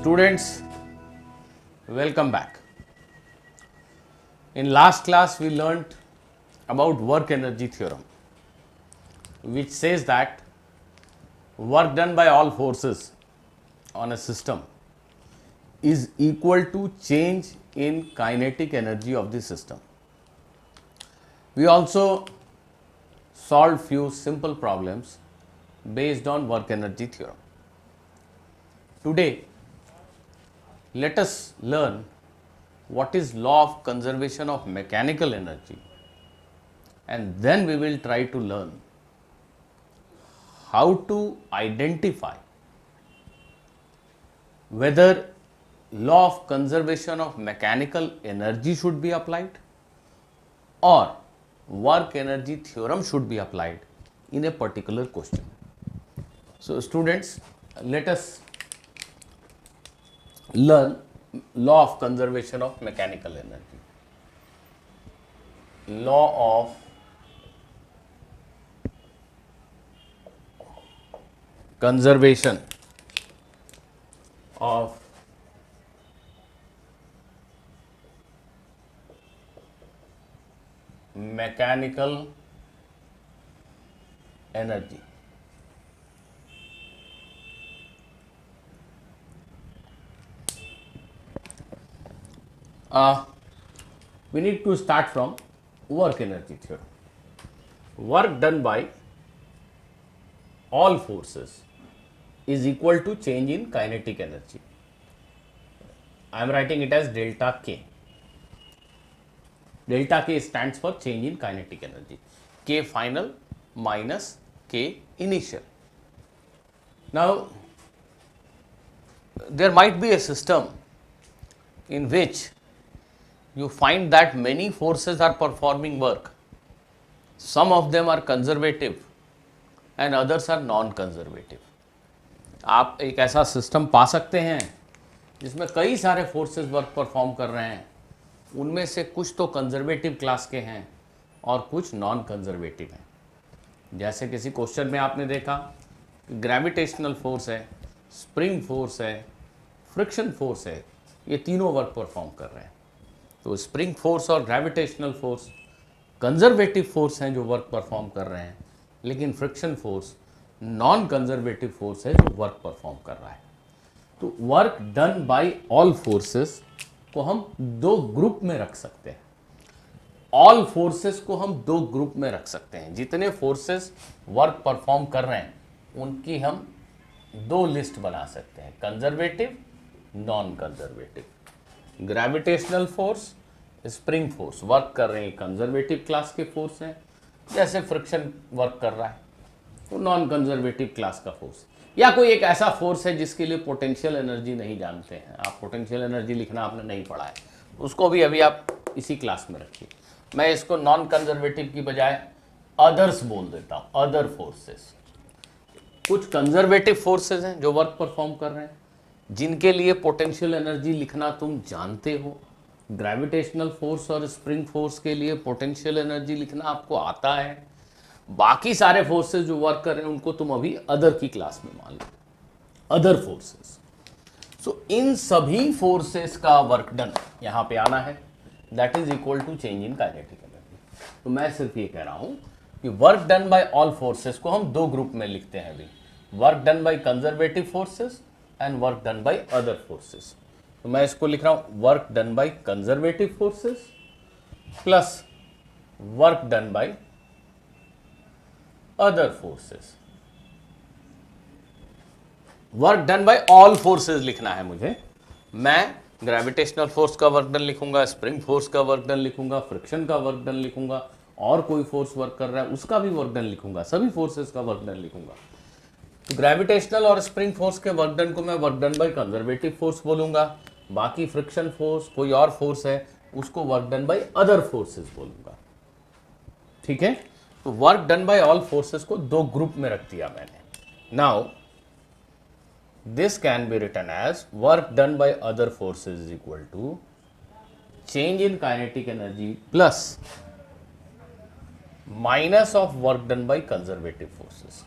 Students, welcome back. In last class we learnt about work energy theorem, which says that work done by all forces on a system is equal to change in kinetic energy of the system. We also solved few simple problems based on work energy theorem. Today, let us learn what is law of conservation of mechanical energy, and then we will try to learn how to identify whether law of conservation of mechanical energy should be applied or work energy theorem should be applied in a particular question. So, students, let us learn law of conservation of mechanical energy. Law of conservation of mechanical energy. We need to start from work energy theorem. Work done by all forces is equal to change in kinetic energy. I am writing it as delta K. Delta K stands for change in kinetic energy. K final minus K initial. Now, there might be a system in which you find that many forces are performing work. Some of them are conservative and others are non-conservative. आप एक ऐसा system पा सकते हैं जिसमें कई सारे forces work perform कर रहे हैं, उनमें से कुछ तो कंजर्वेटिव क्लास के हैं और कुछ नॉन कंजर्वेटिव हैं। जैसे किसी क्वेश्चन में आपने देखा ग्रेविटेशनल फोर्स है, स्प्रिंग फोर्स है, फ्रिक्शन फोर्स है, ये तीनों वर्क परफॉर्म कर रहे हैं। तो स्प्रिंग फोर्स और ग्रेविटेशनल फोर्स कंजर्वेटिव फोर्स हैं जो वर्क परफॉर्म कर रहे हैं, लेकिन friction force non conservative force है जो वर्क परफॉर्म कर रहा है। तो work done by all forces को हम दो ग्रुप में रख सकते हैं। ऑल फोर्सेस को हम दो ग्रुप में रख सकते हैं। जितने फोर्सेस वर्क परफॉर्म कर रहे हैं उनकी हम दो लिस्ट बना सकते हैं, conservative, non conservative. Gravitational force, spring force work कर रहे हैं, कंजर्वेटिव क्लास के फोर्स हैं। जैसे फ्रिक्शन वर्क कर रहा है तो नॉन कंजर्वेटिव क्लास का फोर्स। या कोई एक ऐसा फोर्स है जिसके लिए पोटेंशियल एनर्जी नहीं जानते हैं, आप पोटेंशियल एनर्जी लिखना आपने नहीं पढ़ा है, उसको भी अभी आप इसी क्लास में रखिए। मैं इसको नॉन कंजर्वेटिव की बजाय अदर्स बोल देता हूँ, अदर फोर्सेस। कुछ कंजर्वेटिव फोर्सेस हैं जो वर्क परफॉर्म कर रहे हैं, जिनके लिए पोटेंशियल एनर्जी लिखना तुम जानते हो। ग्रेविटेशनल फोर्स और स्प्रिंग फोर्स के लिए पोटेंशियल एनर्जी लिखना आपको आता है। बाकी सारे फोर्सेस जो वर्क कर रहे हैं उनको तुम अभी अदर की क्लास में मान लो, अदर फोर्सेस। सो इन सभी फोर्सेस का वर्क डन यहां पे आना है, that is equal to change in kinetic energy. तो मैं सिर्फ ये कह रहा हूं कि work done by all forces को हम दो ग्रुप में लिखते हैं अभी, work done by conservative forces and work done by other forces. तो मैं इसको लिख रहा हूं work done by conservative forces plus work done by other forces. Work done by all forces लिखना है मुझे। मैं ग्रेविटेशनल फोर्स का वर्क डन लिखूंगा, स्प्रिंग फोर्स का वर्क डन लिखूंगा, फ्रिक्शन का वर्क डन लिखूंगा, और कोई फोर्स वर्क कर रहा है उसका भी वर्क डन लिखूंगा, सभी फोर्सेस का वर्क डन लिखूंगा। तो ग्रेविटेशनल और स्प्रिंग फोर्स के वर्क डन को मैं work done by conservative force बोलूंगा। बाकी फ्रिक्शन फोर्स कोई और फोर्स है उसको work done by other forces बोलूंगा। ठीक है, तो work done by all forces को दो ग्रुप में रख दिया मैंने। Now this can be written as work done by other forces is equal to change in kinetic energy plus minus of work done by conservative forces.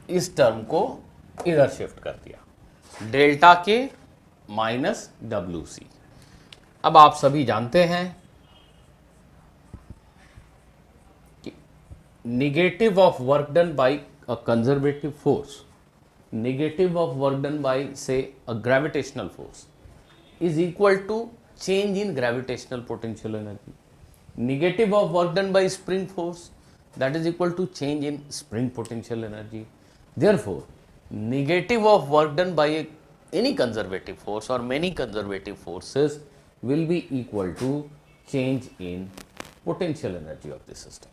इस term को इधर shift कर दिया। डेल्टा के माइनस डब्ल्यू सी। अब आप सभी जानते हैं कि negative of work done bye a conservative force, negative of work done by say a gravitational force is equal to change in gravitational potential energy. Negative of work done by spring force, that is equal to change in spring potential energy. Therefore, negative of work done by any conservative force or many conservative forces will be equal to change in potential energy of the system.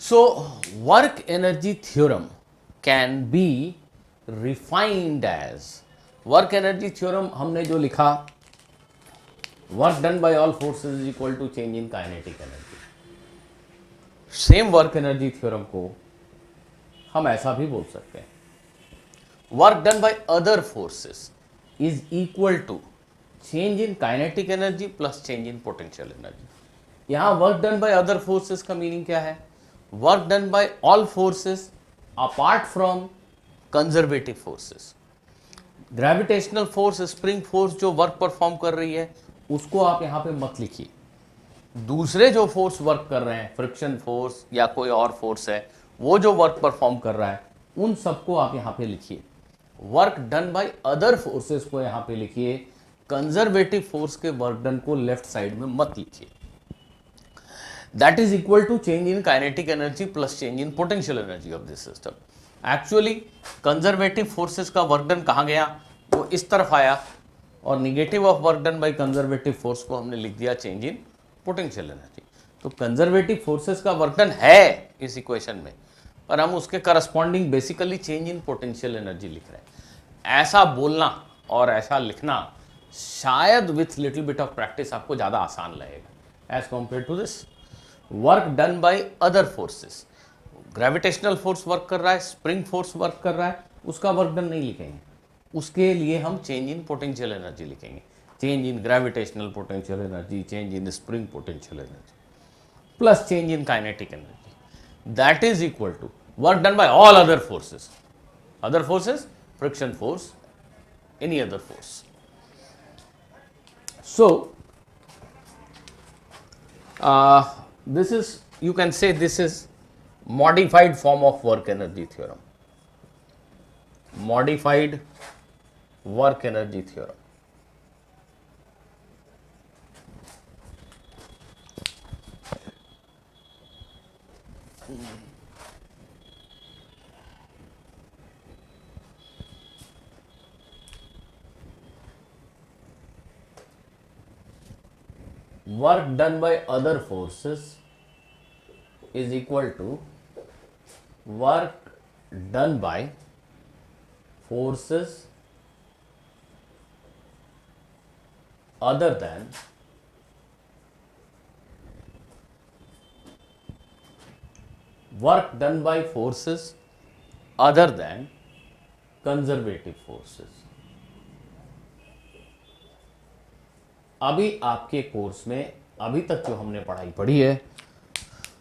So, work energy theorem can be refined as, work energy theorem हमने जो लिखा, work done by all forces is equal to change in kinetic energy. Same work energy theorem को हम ऐसा भी बोल सकते हैं, work done by other forces is equal to change in kinetic energy plus change in potential energy. यहाँ work done by other forces का meaning क्या है? Work done by all forces apart from conservative forces. Gravitational force, spring force जो work perform कर रही है उसको आप यहां पे मत लिखिए। दूसरे जो फोर्स वर्क कर रहे हैं, फ्रिक्शन फोर्स या कोई और फोर्स है, वो जो वर्क परफॉर्म कर रहा है उन सबको आप यहां पे लिखिए। Work done by other forces को यहां पे लिखिए, कंजर्वेटिव फोर्स के वर्क डन को लेफ्ट साइड में मत लिखिए। That is equal to change in kinetic energy plus change in potential energy of this system. Actually, conservative forces का वर्क डन कहाँ गया? वो इस तरफ आया और negative of work done by conservative force को हमने लिख दिया चेंज इन पोटेंशियल एनर्जी। तो कंजर्वेटिव फोर्सेस का वर्क डन है इस इक्वेशन में, पर हम उसके corresponding basically change in potential energy लिख रहे हैं। ऐसा बोलना और ऐसा लिखना शायद with little bit of practice आपको ज़्यादा आसान लगेगा as compare to this. Work done by other forces, gravitational force work कर रहा है, स्प्रिंग फोर्स वर्क कर रहा है, उसका वर्क डन नहीं लिखेंगे, उसके लिए हम चेंज इन पोटेंशियल एनर्जी लिखेंगे। Change in gravitational potential energy, change in spring potential energy plus change in kinetic energy, that is equal to work done by all other forces. Other forces, friction force, any other force. So this is, you can say this is modified form of work energy theorem. Modified work energy theorem. Work done by other forces is equal to work done by forces other than conservative forces. अभी आपके course में अभी तक जो हमने पढ़ाई पढ़ी है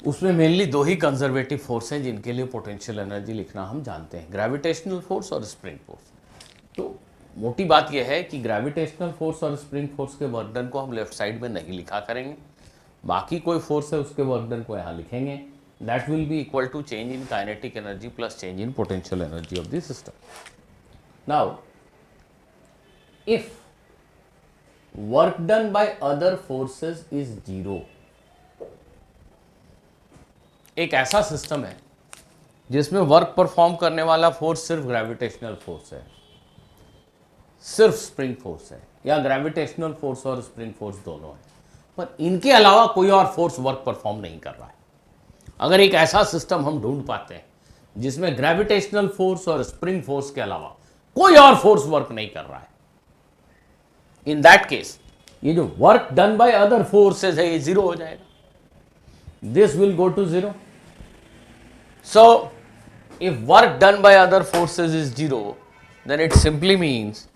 उसमें मेनली दो ही कंजर्वेटिव फोर्स हैं जिनके लिए पोटेंशियल एनर्जी लिखना हम जानते हैं, ग्रेविटेशनल फोर्स और स्प्रिंग फोर्स। तो मोटी बात यह है कि ग्रेविटेशनल फोर्स और स्प्रिंग फोर्स के वर्क डन को हम लेफ्ट साइड में नहीं लिखा करेंगे, बाकी कोई फोर्स है उसके वर्क डन को यहाँ लिखेंगे। That will be equal to change in kinetic energy plus change in potential energy of the system. Now if work done by other forces is 0, एक ऐसा सिस्टम है जिसमें वर्क परफॉर्म करने वाला फोर्स सिर्फ ग्रेविटेशनल फोर्स है, सिर्फ spring force है, या ग्रेविटेशनल फोर्स और स्प्रिंग फोर्स दोनों है, पर इनके अलावा कोई और फोर्स वर्क परफॉर्म नहीं कर रहा है। अगर एक ऐसा सिस्टम हम ढूंढ पाते हैं जिसमें ग्रेविटेशनल फोर्स और स्प्रिंग फोर्स के अलावा कोई और फोर्स वर्क नहीं कर रहा है, इन दैट केस ये जो work done by other forces है ये जीरो हो जाएगा, this will go to zero. So if work done by other forces is zero, then it simply means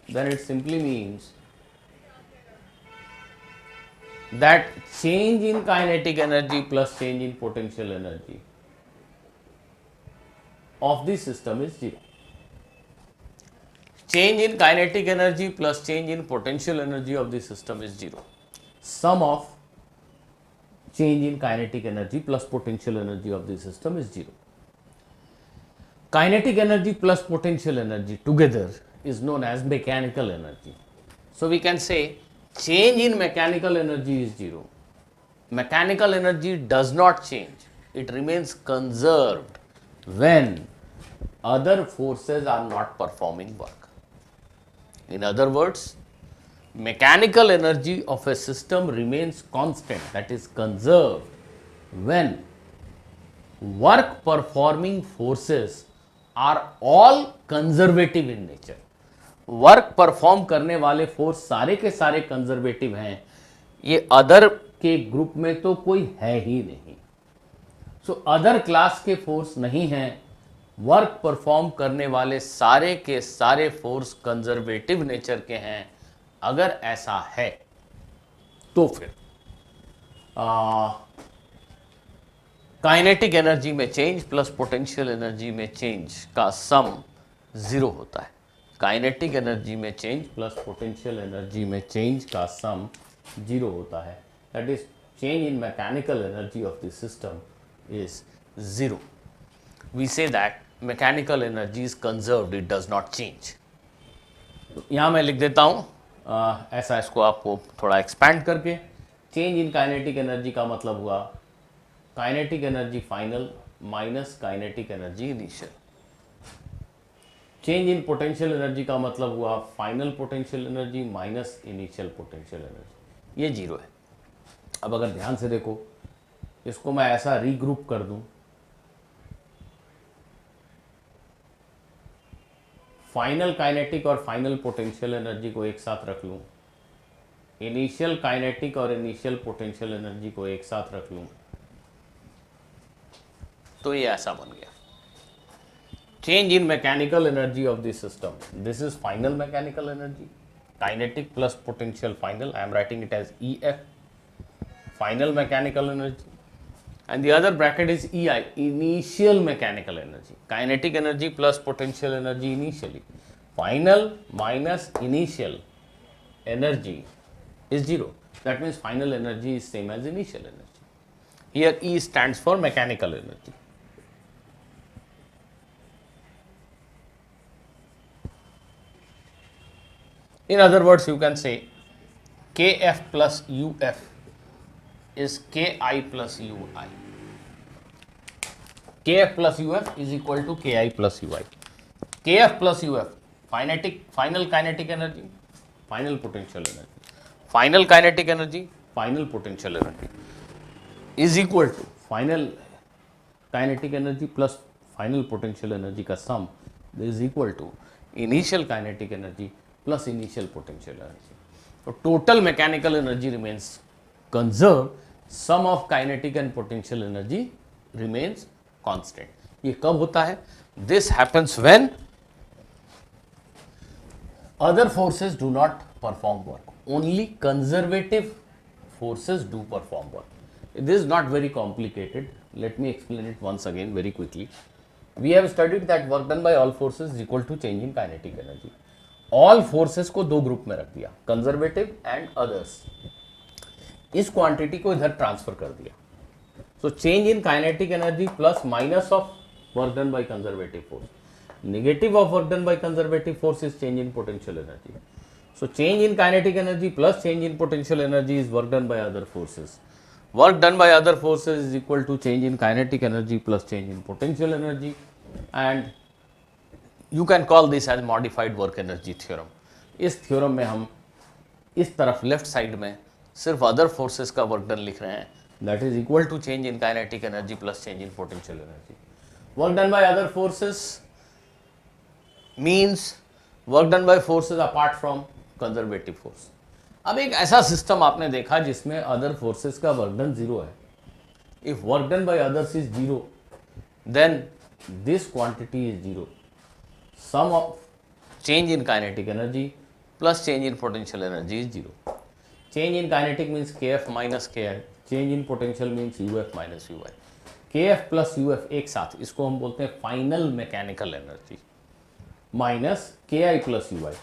that change in kinetic energy plus change in potential energy of the system is zero. change in kinetic energy plus change in potential energy of the system is 0. Sum of change in kinetic energy plus potential energy of the system is 0. Kinetic energy plus potential energy together is known as mechanical energy. So we can say change in mechanical energy is 0. Mechanical energy does not change. It remains conserved when other forces are not performing work. In other words, mechanical energy of a system remains constant, that is conserved, when work performing forces are all conservative in nature. Work perform करने वाले force सारे के सारे conservative हैं, ये other के group में तो कोई है ही नहीं. सो अदर क्लास के फोर्स नहीं हैं. वर्क परफॉर्म करने वाले सारे के सारे फोर्स कंजर्वेटिव नेचर के हैं. अगर ऐसा है तो फिर काइनेटिक एनर्जी में चेंज प्लस पोटेंशियल एनर्जी में चेंज का सम 0 होता है. काइनेटिक एनर्जी में चेंज प्लस पोटेंशियल एनर्जी में चेंज का सम 0 होता है. That is change in mechanical energy of the system is 0. We say that mechanical energy is conserved, it does not change. यहाँ मैं लिख देता हूँ ऐसा, इसको आपको थोड़ा एक्सपैंड करके. चेंज इन काइनेटिक एनर्जी का मतलब हुआ kinetic energy final minus kinetic energy initial. Change in potential energy का मतलब हुआ final potential energy minus initial potential energy. ये 0 है. अब अगर ध्यान से देखो, इसको मैं ऐसा रीग्रुप कर दूं, फाइनल काइनेटिक और फाइनल पोटेंशियल एनर्जी को एक साथ रख लूं, इनिशियल काइनेटिक और इनिशियल पोटेंशियल एनर्जी को एक साथ रख लूं, तो ये ऐसा बन गया. Change in mechanical energy of the system, this is final mechanical energy, kinetic plus potential final. I am writing it as EF, final mechanical energy, and the other bracket is EI, initial mechanical energy. Kinetic energy plus potential energy initially. Final minus initial energy is 0. That means final energy is same as initial energy. Here E stands for mechanical energy. In other words, you can say Kf plus Uf is Ki plus Ui. Kf plus Uf is equal to Ki plus Ui. Kf plus Uf, final kinetic energy, final potential energy. Final kinetic energy, final potential energy is equal to final kinetic energy plus final potential energy का sum is equal to initial kinetic energy plus initial potential energy. So total mechanical energy remains conserved. Sum of kinetic and potential energy remains constant. ये कब होता है? This happens when other forces do not perform work. Only conservative forces do perform work. This is not very complicated. Let me explain it once again very quickly. We have studied that work done by all forces is equal to change in kinetic energy. All forces को दो group में रख दिया, conservative and others. इस quantity को इधर transfer कर दिया. So change in kinetic energy plus minus of work done by conservative force. Negative of work done by conservative force is change in potential energy. So change in kinetic energy plus change in potential energy is work done by other forces. Work done by other forces is equal to change in kinetic energy plus change in potential energy. And you can call this as modified work energy theorem. इस theorem में हम इस तरफ left side में सिर्फ other forces का work done लिख रहे हैं, that is equal to change in kinetic energy plus change in potential energy. Work done by other forces means work done by forces apart from conservative force. अब एक ऐसा system आपने देखा जिसमें अदर फोर्सेस का वर्क डन 0 है. If work done bye others is 0, then this quantity is 0. Sum of change in kinetic energy plus change in potential energy is 0. Change in kinetic means Kf minus Ki. Change in potential means Uf minus Ui. Kf plus Uf एक साथ, इसको हम बोलते हैं final mechanical energy. Minus K I plus U I,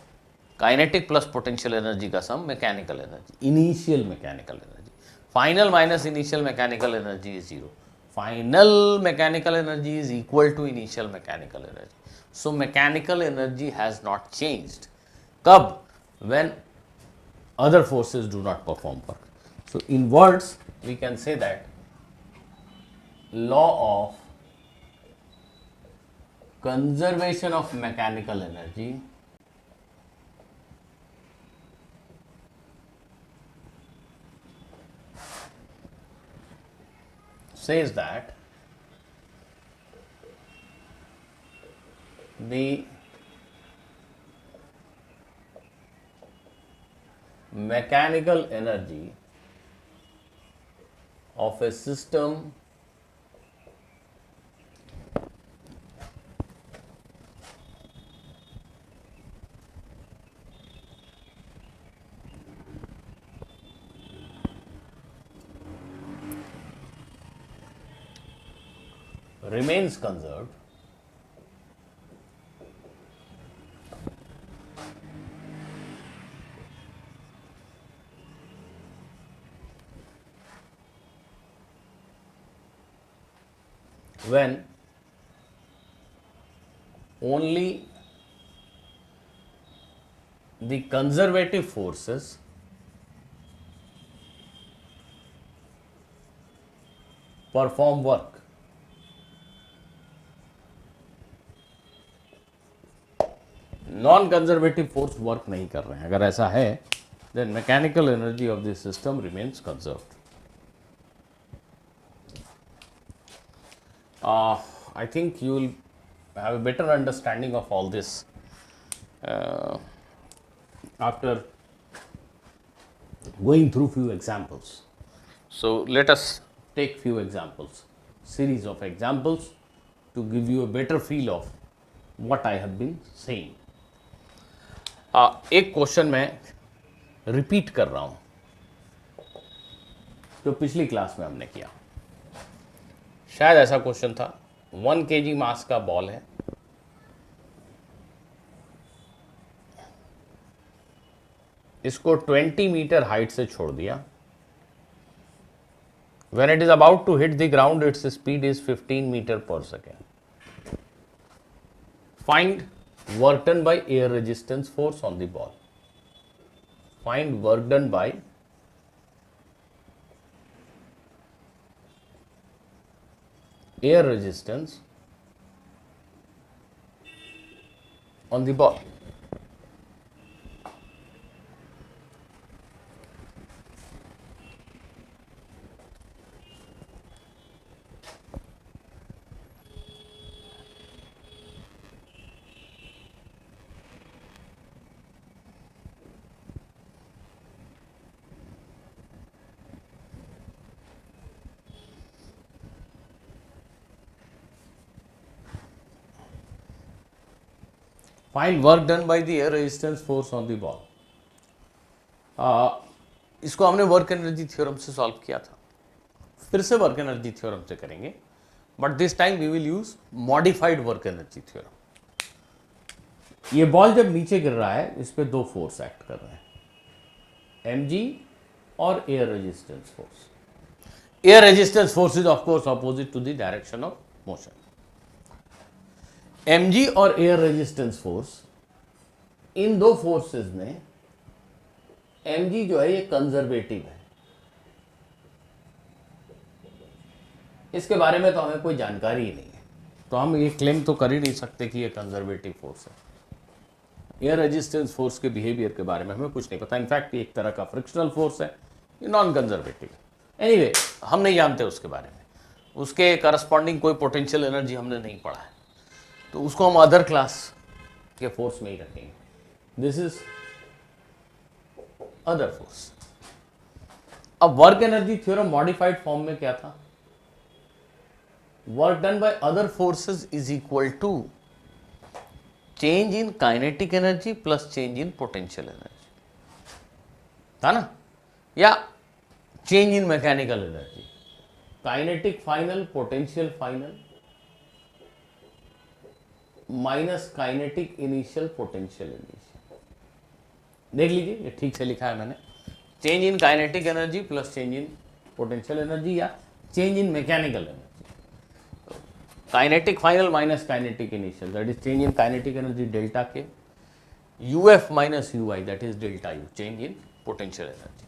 kinetic plus potential energy का sum mechanical energy, initial mechanical energy, final minus initial mechanical energy is zero, final mechanical energy is equal to initial mechanical energy. So mechanical energy has not changed. कब? When other forces do not perform work. So in words we can say that law of conservation of mechanical energy says that the mechanical energy of a system remains conserved when only the conservative forces perform work. Non conservative force work नहीं कर रहे हैं. अगर ऐसा है then mechanical energy of this system remains conserved. I think you will have a better understanding of all this after going through few examples. So let us take few examples, series of examples to give you a better feel of what I have been saying. एक question मैं repeat कर रहा हूं जो पिछली class में हमने किया. शायद ऐसा क्वेश्चन था. 1 kg मास का बॉल है, इसको 20 मीटर हाइट से छोड़ दिया. When it is about to hit the ground, its speed is 15 meter per second. Find work done by air resistance force on the ball. Find work done by air resistance on the ball. Find work done by the air resistance force on the ball. इसको हमने work energy theorem से सॉल्व किया था. फिर से work energy theorem से करेंगे, but this time we will use modified work energy theorem. ये बॉल जब नीचे गिर रहा है, इस पे दो फोर्स एक्ट कर रहे हैं, mg और air resistance force. Air resistance force is of course opposite to the direction of motion. mg और एयर रेजिस्टेंस फोर्स, इन दो फोर्सेस में mg जो है ये कंजर्वेटिव है. इसके बारे में तो हमें कोई जानकारी ही नहीं है, तो हम ये क्लेम तो कर ही नहीं सकते कि ये कंजर्वेटिव फोर्स है. एयर रेजिस्टेंस फोर्स के बिहेवियर के बारे में हमें कुछ नहीं पता. इनफैक्ट ये एक तरह का फ्रिक्शनल फोर्स है, ये नॉन कंजर्वेटिव है. एनीवे, हम नहीं जानते उसके बारे में. उसके करस्पॉन्डिंग कोई पोटेंशियल एनर्जी हमने नहीं पढ़ा है, तो उसको हम अदर क्लास के फोर्स में ही रखेंगे. This is other force. अब work energy theorem modified form में क्या था? Work done by other forces is equal to change in kinetic energy plus change in potential energy, था ना? या change in mechanical energy. Kinetic final, potential final. Minus kinetic initial potential energy. देख लीजिए ये ठीक से लिखा है मैंने, change in kinetic energy plus change in potential energy या change in mechanical energy. Kinetic final minus kinetic initial, that is change in kinetic energy delta K, U F minus U I that is delta U, change in potential energy.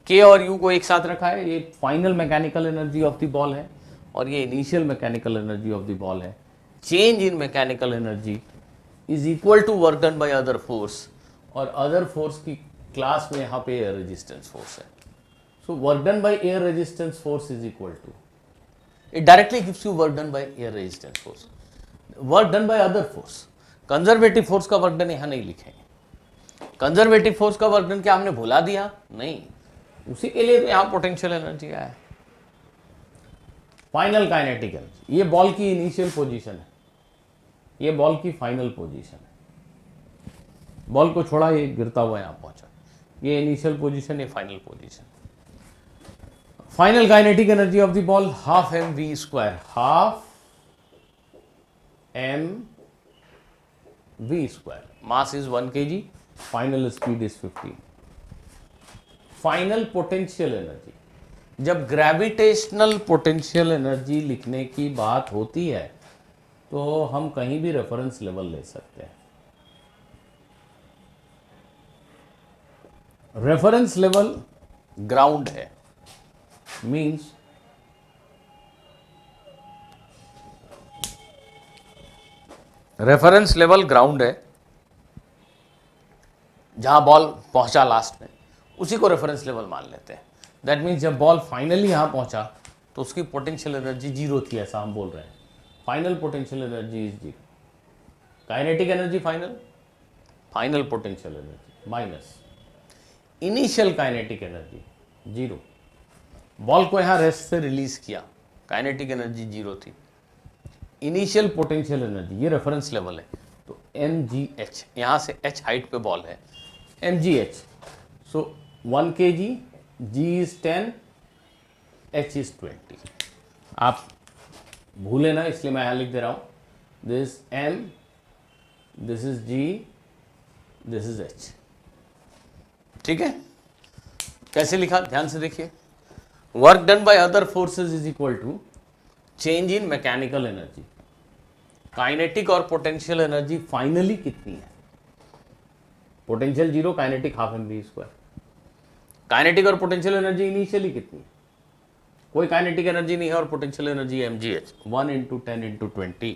K और U को एक साथ रखा है, ये final mechanical energy of the ball है और ये initial mechanical energy of the ball है। Change in mechanical energy is equal to work done by other force, और अदर फोर्स की क्लास में यहाँ पे एयर रेजिस्टेंस फोर्स है। So work done by air resistance force is equal to, it directly gives you work done by air resistance force, work done by other force. Conservative force का work done यहाँ नहीं लिखेंगे। Conservative force का work done क्या हमने भुला दिया? नहीं, उसी के लिए तो यहाँ पोटेंशियल एनर्जी आया है। फाइनल काइनेटिक एनर्जी, ये बॉल की इनिशियल पोजीशन है, ये बॉल की फाइनल पोजीशन है। बॉल को छोड़ा, ये गिरता हुआ यहाँ पहुंचा, ये इनिशियल पोजीशन, ये final position. Final kinetic energy of the ball half m v square, half m v square, mass is 1 kg, final speed is 15। Final potential energy, जब ग्रेविटेशनल पोटेंशियल एनर्जी लिखने की बात होती है तो हम कहीं भी रेफरेंस लेवल ले सकते हैं। रेफरेंस लेवल ग्राउंड है, मींस रेफरेंस लेवल ग्राउंड है, जहां बॉल पहुंचा लास्ट में उसी को रेफरेंस लेवल मान लेते हैं। दैट मीन्स जब बॉल फाइनली यहां पहुंचा तो उसकी पोटेंशियल एनर्जी 0 थी, ऐसा हम बोल रहे हैं। Final potential energy is 0। Kinetic energy final, final potential energy minus initial kinetic energy 0। Ball को यहां रेस्ट से रिलीज किया, काइनेटिक एनर्जी 0 थी। इनिशियल पोटेंशियल एनर्जी, ये रेफरेंस लेवल है, तो mgh, यहां से h हाइट पे बॉल है, mgh, so 1 kg, g is 10, h is 20। आप भूले ना, इसलिए मैं यहां लिख दे रहा हूं, this m, this is g, this is h। ठीक है, कैसे लिखा ध्यान से देखिए। Work done by other forces is equal to change in mechanical energy. Kinetic और पोटेंशियल एनर्जी फाइनली कितनी है? Potential 0, kinetic half m v square. Kinetic और पोटेंशियल एनर्जी इनिशियली कितनी है? कोई काइनेटिक एनर्जी नहीं है और potential energy mgh, 1 × 10 × 20।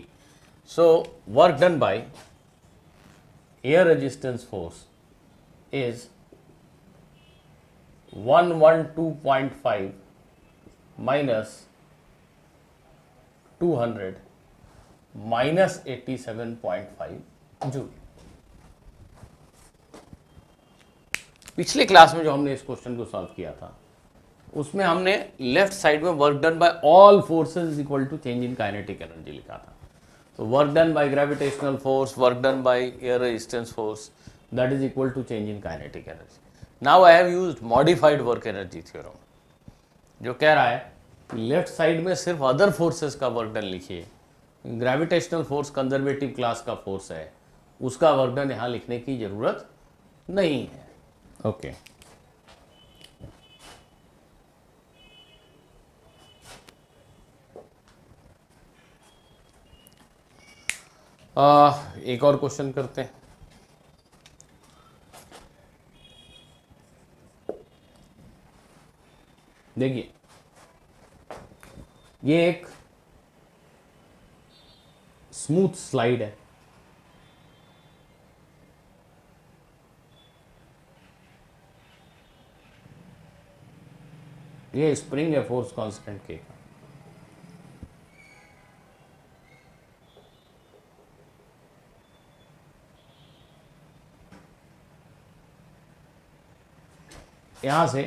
So work done by air resistance force is 112.5 minus 200 minus 87.5 joule. पिछले क्लास में जो हमने इस क्वेश्चन को सॉल्व किया था उसमें हमने लेफ्ट साइड में work done by all forces is equal to change in kinetic energy लिखा था। तो work done by gravitational force, work done by air resistance force, that is equal to change in kinetic energy. Now I have used modified work energy theorem, जो कह रहा है कि left side में सिर्फ अदर फोर्सेस का work done लिखिए। Gravitational force conservative class का फोर्स है, उसका वर्क डन यहां लिखने की जरूरत नहीं है। ओके एक और क्वेश्चन करते हैं। देखिए, ये एक स्मूथ स्लाइड है, ये स्प्रिंग है फोर्स कांस्टेंट के का। यहां से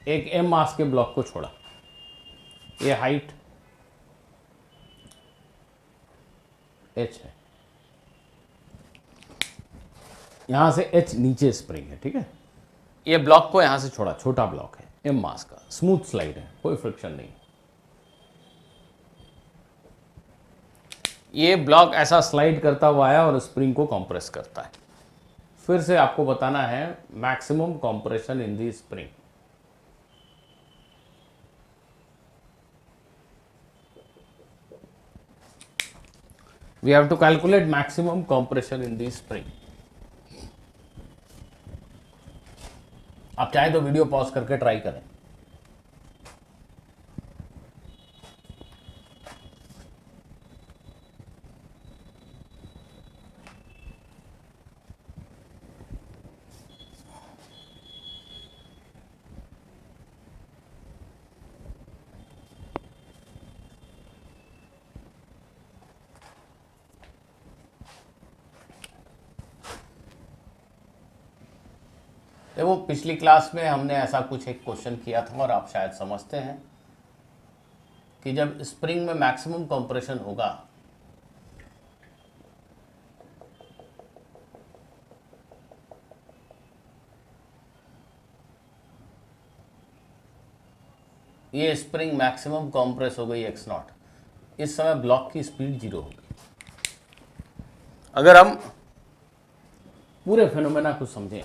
एक m मास के ब्लॉक को छोड़ा, ये हाइट h है, यहां से h नीचे स्प्रिंग है, ठीक है। ये ब्लॉक को यहां से छोड़ा, छोटा ब्लॉक है, m मास का, स्मूथ स्लाइड है, कोई फ्रिक्शन नहीं। ये ब्लॉक ऐसा स्लाइड करता हुआ आया और स्प्रिंग को कंप्रेस करता है। फिर से आपको बताना है maximum compression in the spring. We have to calculate maximum compression in the spring. आप चाहे तो वीडियो पॉज करके ट्राई करें। देखो पिछली क्लास में हमने ऐसा कुछ एक क्वेश्चन किया था और आप शायद समझते हैं कि जब स्प्रिंग में मैक्सिमम कंप्रेशन होगा ये स्प्रिंग मैक्सिमम कंप्रेस हो गई x नॉट, इस समय ब्लॉक की स्पीड 0 होगी। अगर हम पूरे फेनोमेना को समझें,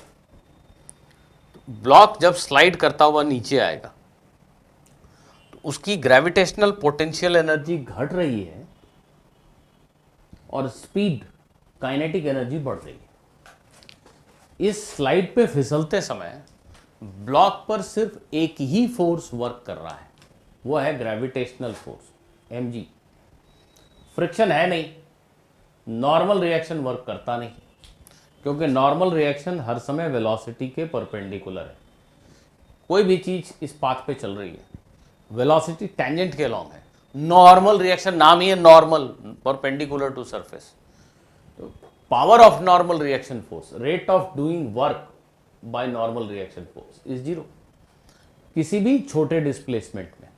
ब्लॉक जब स्लाइड करता हुआ नीचे आएगा तो उसकी ग्रेविटेशनल पोटेंशियल एनर्जी घट रही है और स्पीड काइनेटिक एनर्जी बढ़ रही है। इस स्लाइड पे फिसलते समय ब्लॉक पर सिर्फ एक ही फोर्स वर्क कर रहा है, वो है ग्रेविटेशनल फोर्स mg। फ्रिक्शन है नहीं, नॉर्मल रिएक्शन वर्क करता नहीं, क्योंकि नॉर्मल रिएक्शन हर समय वेलोसिटी के परपेंडिकुलर है। कोई भी चीज इस पाथ पे चल रही है, वेलोसिटी टेंजेंट के अलॉन्ग है, नॉर्मल रिएक्शन नाम ही है normal, perpendicular to surface. Power of normal reaction force, rate of doing work by normal reaction force is 0। किसी भी छोटे डिस्प्लेसमेंट में,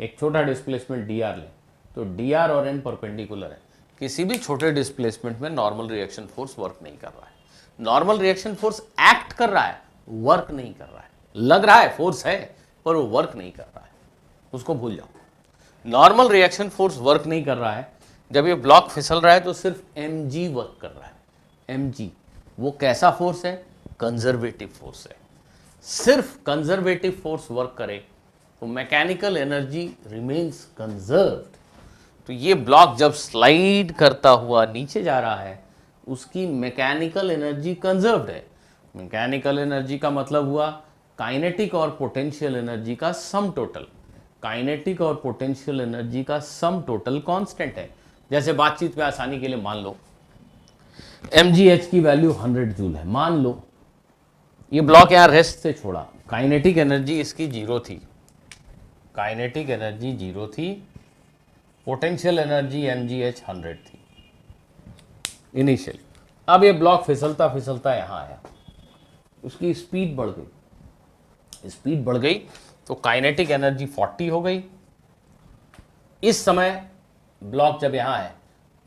एक छोटा डिस्प्लेसमेंट dr लें तो dr और n परपेंडिकुलर है, किसी भी छोटे डिस्प्लेसमेंट में नॉर्मल रिएक्शन फोर्स वर्क नहीं कर रहा है। नॉर्मल रिएक्शन फोर्स एक्ट कर रहा है, वर्क नहीं कर रहा है। लग रहा है फोर्स है पर वो वर्क नहीं कर रहा है, उसको भूल जाओ। नॉर्मल रिएक्शन फोर्स वर्क नहीं कर रहा है। जब ये ब्लॉक फिसल रहा है तो सिर्फ mg वर्क कर रहा है। mg वो कैसा फोर्स है? कंजर्वेटिव फोर्स है। सिर्फ कंजर्वेटिव फोर्स वर्क करे तो मैकेनिकल एनर्जी रिमेन्स कंजर्व्ड। तो ये ब्लॉक जब स्लाइड करता हुआ नीचे जा रहा है उसकी मैकेनिकल एनर्जी कंजर्व्ड है। मैकेनिकल एनर्जी का मतलब हुआ काइनेटिक और पोटेंशियल एनर्जी का सम टोटल। काइनेटिक और पोटेंशियल एनर्जी का सम टोटल कांस्टेंट है। जैसे बातचीत में आसानी के लिए मान लो mgh की वैल्यू 100 जूल है, मान लो ये ब्लॉक यहां रेस्ट से छोड़ा, काइनेटिक एनर्जी इसकी 0 थी, काइनेटिक एनर्जी 0 थी, पोटेंशियल एनर्जी mgh 100 थी इनिशियली। अब ये ब्लॉक फिसलता फिसलता यहां आया, उसकी स्पीड बढ़ गई, स्पीड बढ़ गई तो काइनेटिक एनर्जी 40 हो गई। इस समय ब्लॉक जब यहां है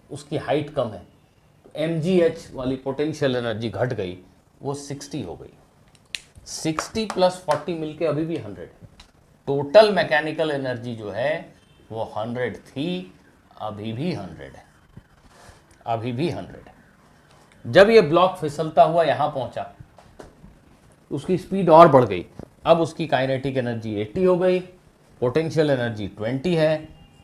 उसकी हाइट कम है तो mgh वाली पोटेंशियल एनर्जी घट गई, वो 60 हो गई। 60 प्लस 40 मिलके अभी भी 100 है। टोटल मैकेनिकल एनर्जी जो है वो 100 थी, अभी भी 100 है, अभी भी 100 है। जब ये ब्लॉक फिसलता हुआ यहां पहुंचा उसकी स्पीड और बढ़ गई, अब उसकी काइनेटिक एनर्जी 80 हो गई, पोटेंशियल एनर्जी 20 है,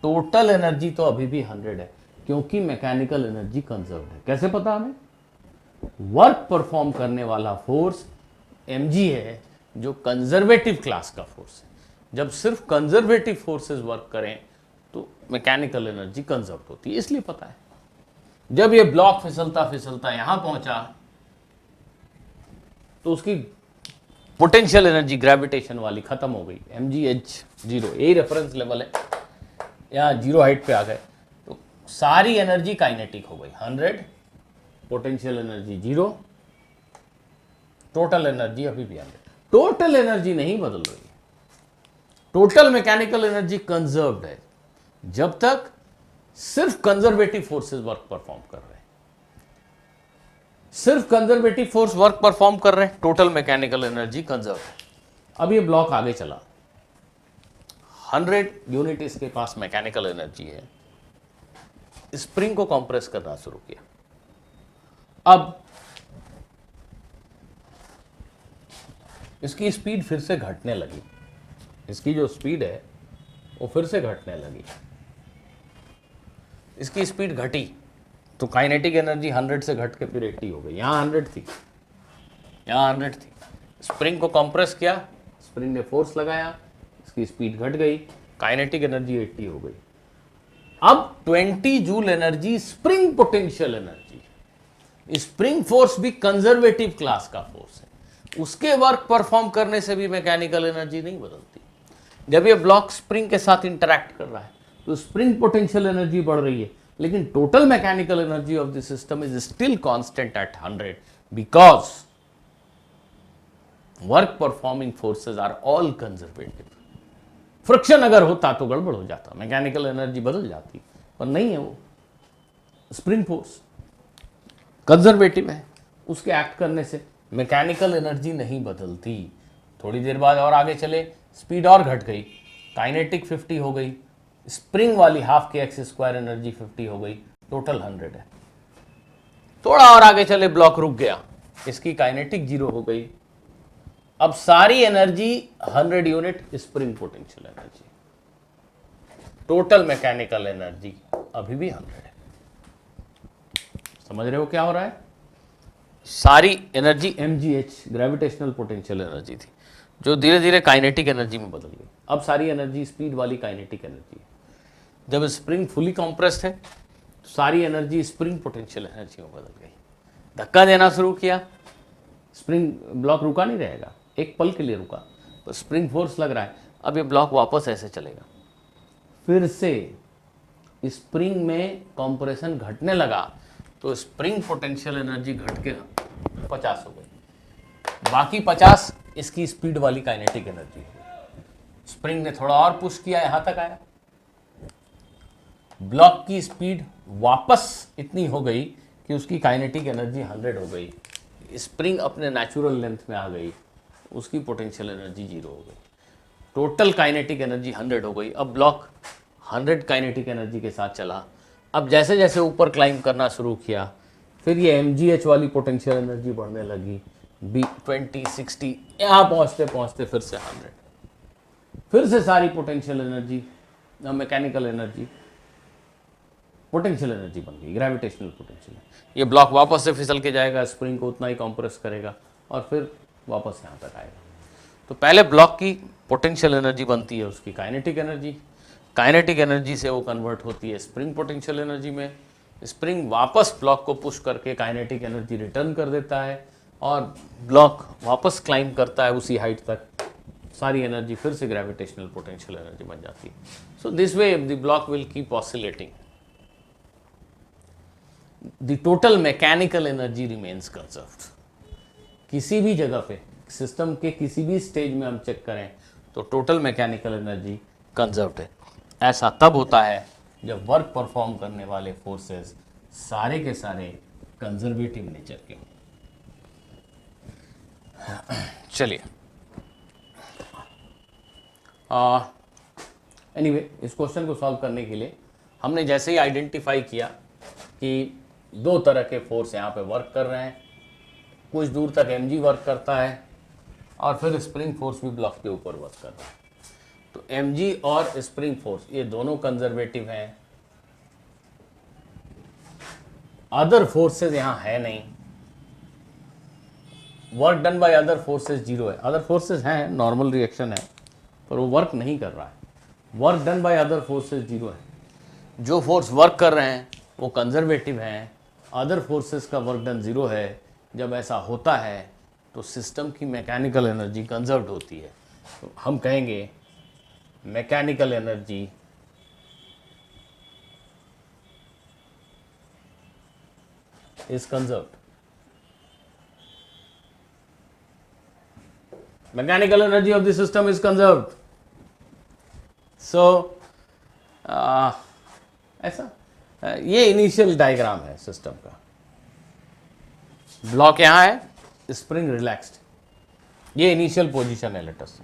टोटल एनर्जी तो अभी भी 100 है, क्योंकि मैकेनिकल एनर्जी कंजर्व्ड है। कैसे पता हमें? वर्क परफॉर्म करने वाला फोर्स mg है जो कंजर्वेटिव क्लास का फोर्स है। जब सिर्फ कंजर्वेटिव फोर्सेस वर्क करें तो मैकेनिकल एनर्जी कंजर्व होती है, इसलिए पता है। जब ये ब्लॉक फिसलता फिसलता यहां पहुंचा तो उसकी पोटेंशियल एनर्जी ग्रेविटेशन वाली खत्म हो गई, mgh 0, यही रेफरेंस लेवल है, यहाँ 0 हाइट पे आ गए तो सारी एनर्जी काइनेटिक हो गई 100, पोटेंशियल एनर्जी 0, टोटल एनर्जी अभी भी 100। टोटल एनर्जी नहीं बदल रही है, टोटल मैकेनिकल एनर्जी कंजर्व्ड है जब तक सिर्फ कंजर्वेटिव फोर्सेस वर्क परफॉर्म कर रहे हैं। सिर्फ कंजर्वेटिव फोर्स वर्क परफॉर्म कर रहे हैं, टोटल मैकेनिकल एनर्जी कंजर्व है। अब ये ब्लॉक आगे चला, 100 यूनिट इसके पास मैकेनिकल एनर्जी है, स्प्रिंग को कंप्रेस करना शुरू किया। अब इसकी स्पीड फिर से घटने लगी, इसकी जो स्पीड है वो फिर से घटने लगी। इसकी स्पीड घटी तो काइनेटिक एनर्जी 100 से घट के फिर 80 हो गई। यहाँ 100 थी, यहाँ 100 थी। स्प्रिंग को कंप्रेस किया, स्प्रिंग ने फोर्स लगाया, इसकी स्पीड घट गई, काइनेटिक एनर्जी 80 हो गई। अब 20 joule energy spring potential energy. Spring force भी कंजर्वेटिव क्लास का फोर्स है, उसके वर्क परफॉर्म करने से भी मैकेनिकल एनर्जी नहीं बदलती। जब ये ब्लॉक स्प्रिंग के साथ इंटरैक्ट कर रहा है तो स्प्रिंग पोटेंशियल एनर्जी बढ़ रही है, लेकिन total mechanical energy of the system is still constant at 100 because work performing forces are all conservative. Friction अगर होता तो गड़बड़ हो जाता, मैकेनिकल एनर्जी बदल जाती, पर नहीं है। वो स्प्रिंग फोर्स कंजर्वेटिव है, उसके एक्ट करने से मैकेनिकल एनर्जी नहीं बदलती। थोड़ी देर बाद और आगे चले, स्पीड और घट गई, काइनेटिक 50 हो गई, स्प्रिंग वाली हाफ के एक्स स्क्वायर एनर्जी 50 हो गई, टोटल 100 है। थोड़ा और आगे चले, ब्लॉक रुक गया, इसकी काइनेटिक 0 हो गई। अब सारी energy 100 unit spring potential energy, total mechanical energy अभी भी 100 है। समझ रहे हो क्या हो रहा है? सारी energy mgh gravitational potential energy थी, जो धीरे धीरे काइनेटिक एनर्जी में बदल गई। अब सारी एनर्जी स्पीड वाली काइनेटिक एनर्जी है। जब स्प्रिंग फुली कंप्रेस्ड है तो सारी एनर्जी स्प्रिंग पोटेंशियल एनर्जी में बदल गई। धक्का देना शुरू किया, स्प्रिंग ब्लॉक रुका नहीं रहेगा, एक पल के लिए रुका, तो स्प्रिंग फोर्स लग रहा है। अब ये ब्लॉक वापस ऐसे चलेगा, फिर से स्प्रिंग में कंप्रेशन घटने लगा तो स्प्रिंग पोटेंशियल एनर्जी घट के 50 हो गई, बाकी 50 इसकी स्पीड वाली काइनेटिक एनर्जी है। स्प्रिंग ने थोड़ा और पुश किया, यहां तक आया, ब्लॉक की स्पीड वापस इतनी हो गई कि उसकी काइनेटिक एनर्जी 100 हो गई, स्प्रिंग अपने नेचुरल लेंथ में आ गई, उसकी पोटेंशियल एनर्जी 0 हो गई, टोटल काइनेटिक एनर्जी 100 हो गई। अब ब्लॉक 100 काइनेटिक एनर्जी के साथ चला। अब जैसे जैसे ऊपर क्लाइंब करना शुरू किया, फिर ये mgh वाली पोटेंशियल एनर्जी बढ़ने लगी, 20 60, यहाँ पहुँचते पहुँचते फिर से 100, फिर से सारी potential energy mechanical energy potential energy बन गई, ग्रेविटेशनल पोटेंशियल। ये ब्लॉक वापस से फिसल के जाएगा, स्प्रिंग को उतना ही कंप्रेस करेगा और फिर वापस यहाँ तक आएगा। तो पहले ब्लॉक की पोटेंशियल एनर्जी बनती है उसकी काइनेटिक एनर्जी, काइनेटिक एनर्जी से वो कन्वर्ट होती है स्प्रिंग पोटेंशियल एनर्जी में, स्प्रिंग वापस ब्लॉक को पुश करके काइनेटिक एनर्जी रिटर्न कर देता है और ब्लॉक वापस क्लाइंब करता है उसी हाइट तक, सारी एनर्जी फिर से ग्रेविटेशनल पोटेंशियल एनर्जी बन जाती है। So this way the block will keep oscillating, the total mechanical energy remains conserved. किसी भी जगह पे सिस्टम के किसी भी स्टेज में हम चेक करें तो टोटल मैकेनिकल एनर्जी कंजर्व्ड है। ऐसा तब होता है जब वर्क परफॉर्म करने वाले फोर्सेस सारे के सारे कंजर्वेटिव नेचर के हों। चलिए, एनीवे इस क्वेश्चन को सॉल्व करने के लिए हमने जैसे ही आइडेंटिफाई किया कि दो तरह के फोर्स यहाँ पे वर्क कर रहे हैं, कुछ दूर तक mg वर्क करता है और फिर स्प्रिंग फोर्स भी ब्लॉक के ऊपर वर्क कर रहा है, तो mg और स्प्रिंग फोर्स ये दोनों कंजर्वेटिव हैं, अदर फोर्सेस यहाँ है नहीं, work done by other forces 0 है। अदर फोर्सेस हैं, नॉर्मल रिएक्शन है, पर वो वर्क नहीं कर रहा है, work done by other forces 0 है। जो फोर्स वर्क कर रहे हैं वो कंजर्वेटिव हैं, अदर फोर्सेस का वर्क डन 0 है। जब ऐसा होता है तो सिस्टम की मैकेनिकल एनर्जी कंजर्व्ड होती है, तो हम कहेंगे mechanical energy is conserved. Mechanical energy of the system is conserved. So ऐसा ये इनिशियल डायग्राम है सिस्टम का। ब्लॉक यहां है, स्प्रिंग रिलैक्स्ड, ये इनिशियल पोजीशन है लेटस,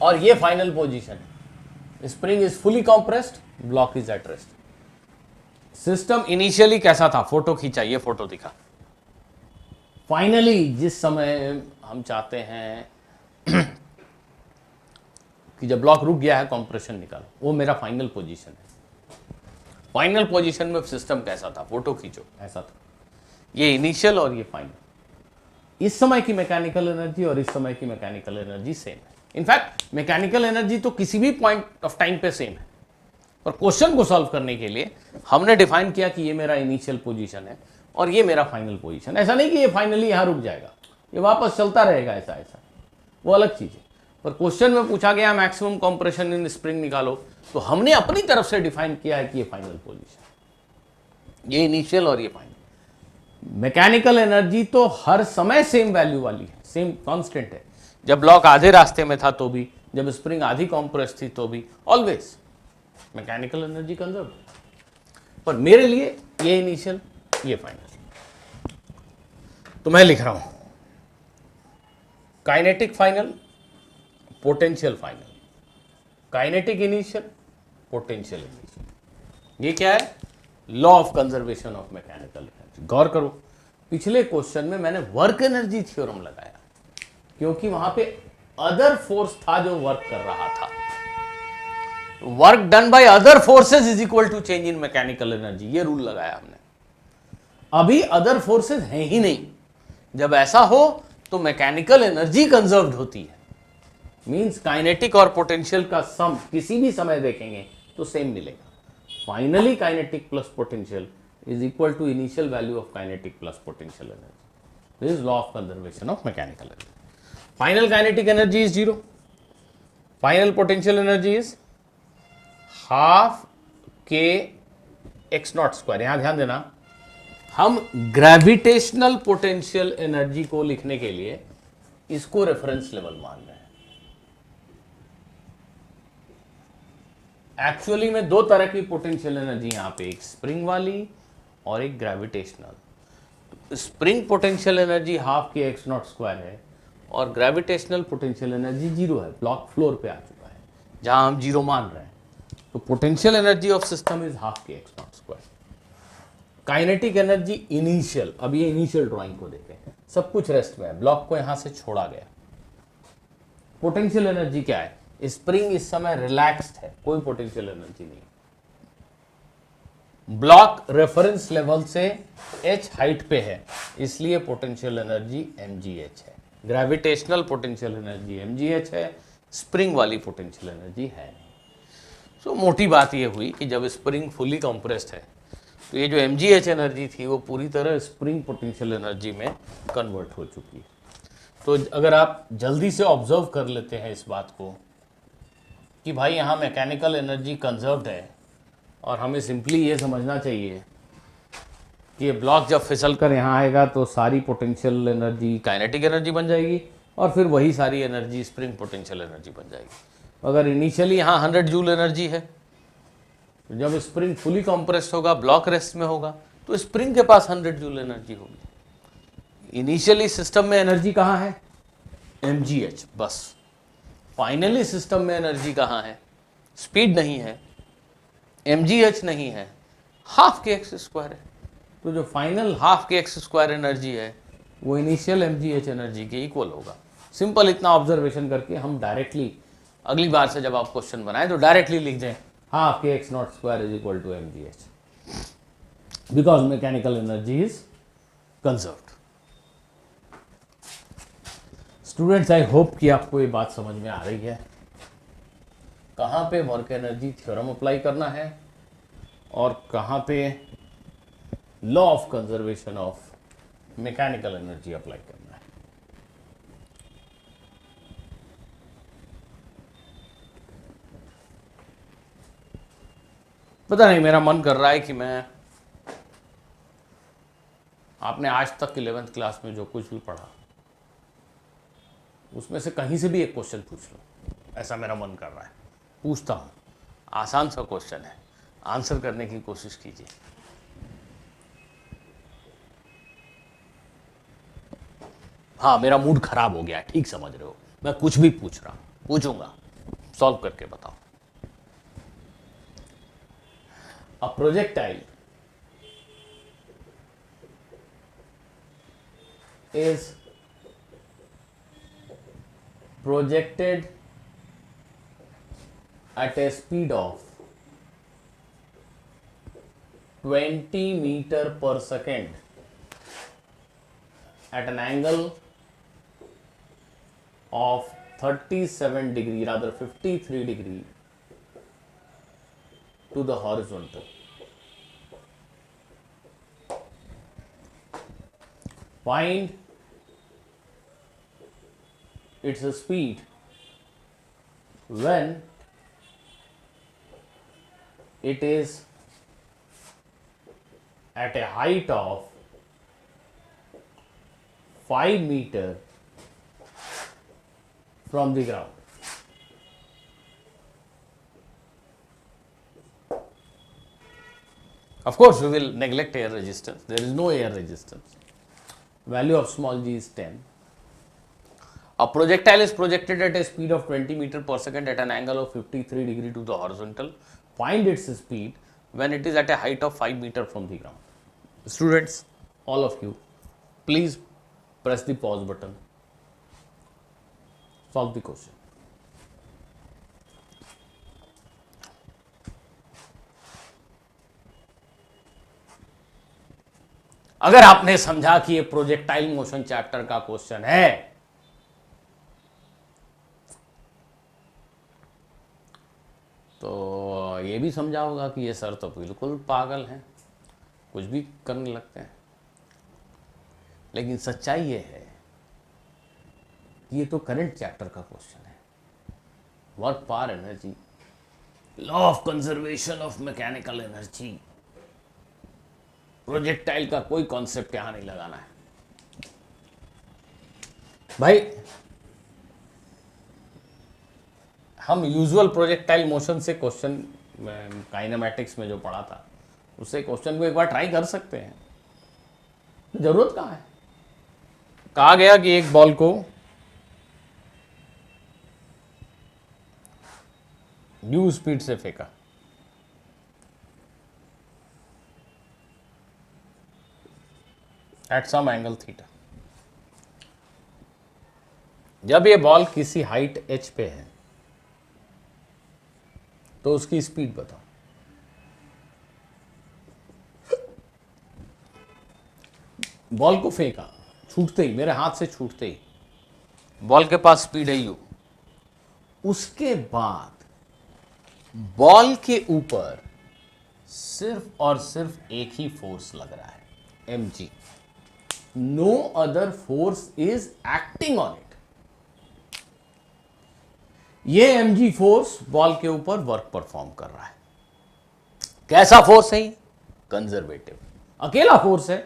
और ये फाइनल पोजीशन है। Spring is fully compressed, block is at rest. System initially कैसा था, फोटो खींचा, ये फोटो दिखा। फाइनली जिस समय हम चाहते हैं कि जब ब्लॉक रुक गया है कॉम्प्रेशन निकालो, वो मेरा फाइनल पोजीशन है। फाइनल पोजीशन में सिस्टम कैसा था, फोटो खींचो, ऐसा था। ये इनिशियल और ये फाइनल। इस समय की मैकेनिकल एनर्जी और इस समय की मैकेनिकल एनर्जी सेम है। इनफैक्ट मैकेनिकल एनर्जी तो किसी भी पॉइंट ऑफ टाइम पे सेम है, पर क्वेश्चन को सॉल्व करने के लिए हमने डिफाइन किया कि ये मेरा इनिशियल पोजीशन है और ये मेरा फाइनल पोजीशन। ऐसा नहीं कि ये फाइनली यहां रुक जाएगा, ये वापस चलता रहेगा, ऐसा ऐसा, वो अलग चीज है। पर क्वेश्चन में पूछा गया मैक्सिमम कंप्रेशन इन स्प्रिंग निकालो, तो हमने अपनी तरफ से डिफाइन किया है कि ये फाइनल पोजीशन, ये इनिशियल और ये फाइनल। मैकेनिकल एनर्जी तो हर समय सेम वैल्यू वाली है, सेम कांस्टेंट है। जब ब्लॉक आधे रास्ते में था तो भी, जब स्प्रिंग आधी कॉम्प्रेस थी तो भी, ऑलवेज मैकेनिकल एनर्जी कंजर्व। पर मेरे लिए ये इनिशियल, ये फाइनल। तो मैं लिख रहा हूं kinetic final, potential final, kinetic initial, potential initial. ये क्या है, law of conservation of mechanical energy. गौर करो, पिछले क्वेश्चन में मैंने वर्क एनर्जी थ्योरम लगाया क्योंकि वहां पे अदर फोर्स था जो वर्क कर रहा था। Work done by other forces is equal to change in mechanical energy, ये रूल लगाया हमने। अभी अदर फोर्सेस हैं ही नहीं। जब ऐसा हो तो मैकेनिकल एनर्जी कंजर्व्ड होती है। मींस काइनेटिक और पोटेंशियल का सम किसी भी समय देखेंगे तो सेम मिलेगा। Finally kinetic plus potential is equal to initial value of kinetic plus potential energy. This is law of conservation of mechanical energy. Final kinetic energy is 0, final potential energy is half के x naught square. यहां ध्यान देना, हम gravitational potential energy को लिखने के लिए इसको रेफरेंस लेवल मान रहे हैं। एक्चुअली में दो तरह की पोटेंशियल एनर्जी यहां पे, एक स्प्रिंग वाली और एक gravitational. Spring potential energy half के एक्स नॉट स्क्वायर है और ग्रेविटेशनल पोटेंशियल एनर्जी 0 है, ब्लॉक फ्लोर पे आ चुका है जहां हम 0 मान रहे हैं। तो potential energy of system is half के x naught square. Kinetic energy initial, अब ये इनिशियल ड्राइंग को देखें, सब कुछ रेस्ट में है, ब्लॉक को यहां से छोड़ा गया। पोटेंशियल एनर्जी क्या है, स्प्रिंग इस समय रिलैक्स्ड है, कोई पोटेंशियल एनर्जी नहीं। ब्लॉक रेफरेंस लेवल से h हाइट पे है, इसलिए पोटेंशियल एनर्जी mgh है। ग्रेविटेशनल पोटेंशियल एनर्जी mgh है, स्प्रिंग वाली पोटेंशियल एनर्जी है नहीं। सो मोटी बात यह हुई कि जब स्प्रिंग फुली कंप्रेस्ड है तो ये जो mgh एनर्जी थी वो पूरी तरह स्प्रिंग पोटेंशियल एनर्जी में कन्वर्ट हो चुकी है। तो अगर आप जल्दी से ऑब्जर्व कर लेते हैं इस बात को कि भाई यहाँ मैकेनिकल एनर्जी कंजर्व्ड है और हमें सिंपली ये समझना चाहिए कि ये ब्लॉक जब फिसल कर यहाँ आएगा तो सारी पोटेंशियल एनर्जी काइनेटिक एनर्जी बन जाएगी और फिर वही सारी एनर्जी स्प्रिंग पोटेंशियल एनर्जी बन जाएगी। अगर इनिशियली यहाँ 100 जूल एनर्जी है, तो जब स्प्रिंग फुली कंप्रेस्ड होगा, ब्लॉक रेस्ट में होगा, तो स्प्रिंग के पास 100 जूल एनर्जी होगी। इनिशियली सिस्टम में एनर्जी कहाँ है, mgh बस। फाइनली सिस्टम में एनर्जी कहाँ है, स्पीड नहीं है, mgh नहीं है, हाफ के एक्स स्क्वायर है। तो जो फाइनल हाफ के एक्स स्क्वायर एनर्जी है वो इनिशियल mgh एनर्जी के इक्वल होगा। सिंपल इतना ऑब्जर्वेशन करके हम डायरेक्टली अगली बार से जब आप क्वेश्चन बनाएं तो डायरेक्टली लिख दें हाफ के x naught square is equal to mgh, because mechanical energy is conserved. Students, I hope कि आपको ये बात समझ में आ रही है कहाँ पे वर्क एनर्जी थ्योरम अप्लाई करना है और कहाँ पे law of conservation of mechanical energy apply करना है। पता नहीं, मेरा मन कर रहा है कि मैं आपने आज तक 11th क्लास में जो कुछ भी पढ़ा उसमें से कहीं से भी एक क्वेश्चन पूछ लो, ऐसा मेरा मन कर रहा है। पूछता हूँ, आसान सा क्वेश्चन है, आंसर करने की कोशिश कीजिए। हाँ, मेरा मूड खराब हो गया है, ठीक समझ रहे हो, मैं कुछ भी पूछ रहा हूँ, पूछूंगा, सॉल्व करके बताओ। A projectile is projected at a speed of 20 meter per second at an angle of 37 degree, rather 53 degree to the horizontal. Find its speed when it is at a height of 5 meter from the ground. Of course, we will neglect air resistance. There is no air resistance. Value of small g is 10. A projectile is projected at a speed of 20 meter per second at an angle of 53 degree to the horizontal. Find its speed when it is at a height of 5 meter from the ground. Students, all of you, please press the pause button. Solve the question. अगर आपने समझा कि ये projectile motion chapter का question है तो ये भी समझा होगा कि ये सर तो बिल्कुल पागल हैं, कुछ भी करने लगते हैं। लेकिन सच्चाई ये है कि ये तो करंट चैप्टर का क्वेश्चन है। Work power energy, law of conservation of mechanical energy, projectile का कोई कॉन्सेप्ट यहां नहीं लगाना है भाई। हम यूजुअल प्रोजेक्टाइल मोशन से क्वेश्चन काइनेमैटिक्स में जो पढ़ा था उससे क्वेश्चन को एक बार ट्राई कर सकते हैं। जरूरत कहाँ है? कहा गया कि एक बॉल को न्यू स्पीड से फेंका, एट सम एंगल थीटा। जब ये बॉल किसी हाइट h पे है तो उसकी स्पीड बताओ। बॉल को फेंका, छूटते ही, मेरे हाथ से छूटते ही बॉल के पास स्पीड है u। उसके बाद बॉल के ऊपर सिर्फ और सिर्फ एक ही फोर्स लग रहा है, mg। No other force is acting on it. ये mg फोर्स बॉल के ऊपर वर्क परफॉर्म कर रहा है। कैसा फोर्स है? कंजर्वेटिव। अकेला फोर्स है,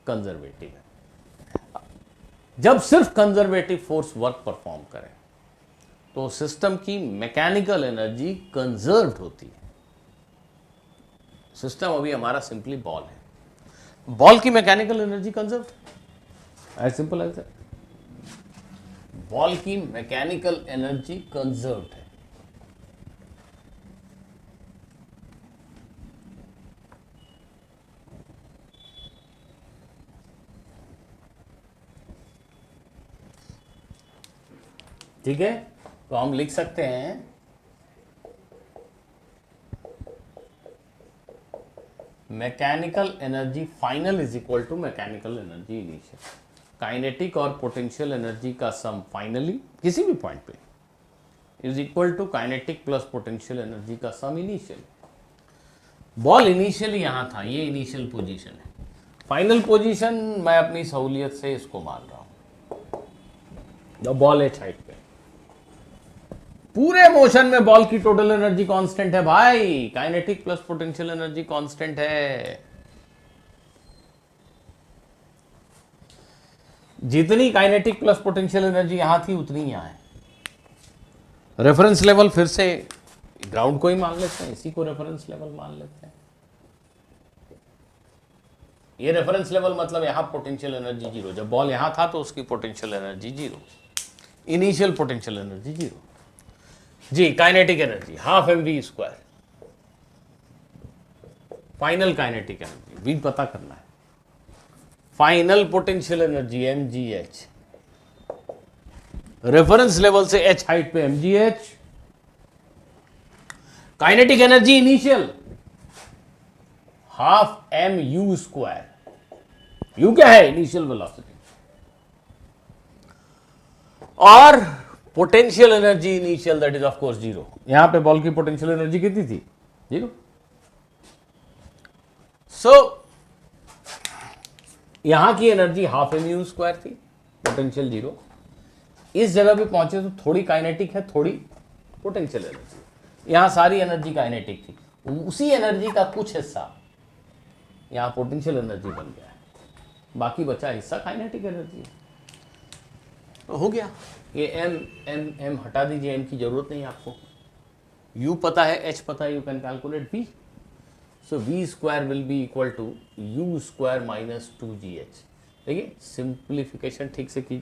कंजर्वेटिव है। जब सिर्फ कंजर्वेटिव फोर्स वर्क परफॉर्म करे तो सिस्टम की मैकेनिकल एनर्जी कंजर्व्ड होती है। सिस्टम अभी हमारा सिंपली बॉल है, बॉल की mechanical energy conserved, as simple as that. Ball की मैकेनिकल एनर्जी कंजर्व्ड है। ठीक है, तो हम लिख सकते हैं mechanical energy final is equal to mechanical energy initial. Kinetic और पोटेंशियल एनर्जी का सम फाइनली किसी भी पॉइंट पे is equal to kinetic plus potential energy का सम इनिशियल। बॉल इनिशियली यहां था, ये इनिशियल पोजीशन है। फाइनल पोजीशन मैं अपनी सहूलियत से इसको मान रहा हूं, द बॉल एच हाइट पे। पूरे मोशन में बॉल की टोटल एनर्जी कांस्टेंट है भाई, kinetic plus potential energy constant है। जितनी काइनेटिक प्लस पोटेंशियल एनर्जी यहां थी उतनी यहां है। रेफरेंस लेवल फिर से ग्राउंड को ही मान लेते हैं, इसी को रेफरेंस लेवल मान लेते हैं। ये रेफरेंस लेवल मतलब यहां पोटेंशियल एनर्जी जीरो। जब बॉल यहां था तो उसकी potential energy zero, initial potential energy zero. जी, kinetic energy half mv square. Final kinetic energy v पता करना है, final potential energy mgh, reference level से h हाइट पे mgh, kinetic energy initial half mu square, u क्या है initial velocity, और potential energy initial that is of course zero. यहां पे बॉल की पोटेंशियल एनर्जी कितनी थी, जीरो। सो यहां की एनर्जी हाफ mu स्क्वायर थी, पोटेंशियल जीरो। इस जगह पे पहुंचे तो थोड़ी काइनेटिक है, थोड़ी पोटेंशियल एनर्जी। यहां सारी एनर्जी काइनेटिक थी, उसी एनर्जी का कुछ हिस्सा यहां पोटेंशियल एनर्जी बन गया है, बाकी बचा हिस्सा काइनेटिक एनर्जी है। तो हो गया, ये एम एम एम हटा दीजिए, एम की जरूरत नहीं आपको, यू पता है, एच पता है, you can calculate v. So v square will be equal to u square minus 2gh। देखिए सिंप्लीफिकेशन ठीक से की,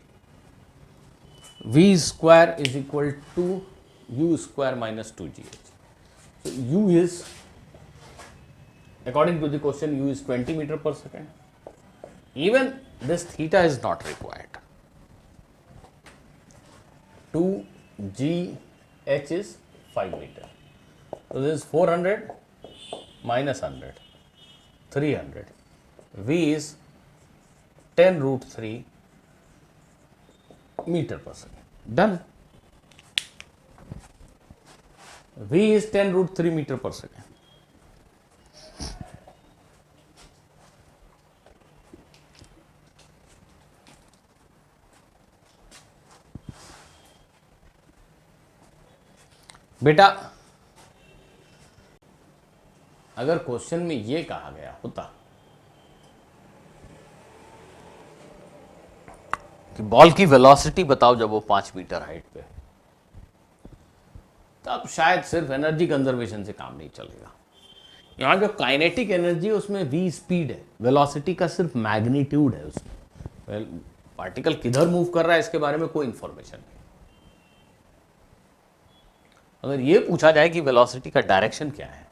v square is equal to u square minus 2gh। So u is, according to the question, u is 20 meter per second. Even this theta is not required. 2gh is 5 meter. So this is 400 minus 100, 300. V is 10 root 3 meter per second. Done. V is 10 root 3 meter per second. बेटा अगर question में ये कहा गया होता कि ball की velocity बताओ जब वो 5 मीटर हाइट पे, तब शायद सिर्फ एनर्जी कंजर्वेशन से काम नहीं चलेगा। यहां जो काइनेटिक एनर्जी है उसमें v स्पीड है, वेलोसिटी का सिर्फ मैग्नीट्यूड है उसमें, पार्टिकल किधर मूव कर रहा है इसके बारे में कोई इंफॉर्मेशन नहीं। अगर ये पूछा जाए कि वेलोसिटी का डायरेक्शन क्या है,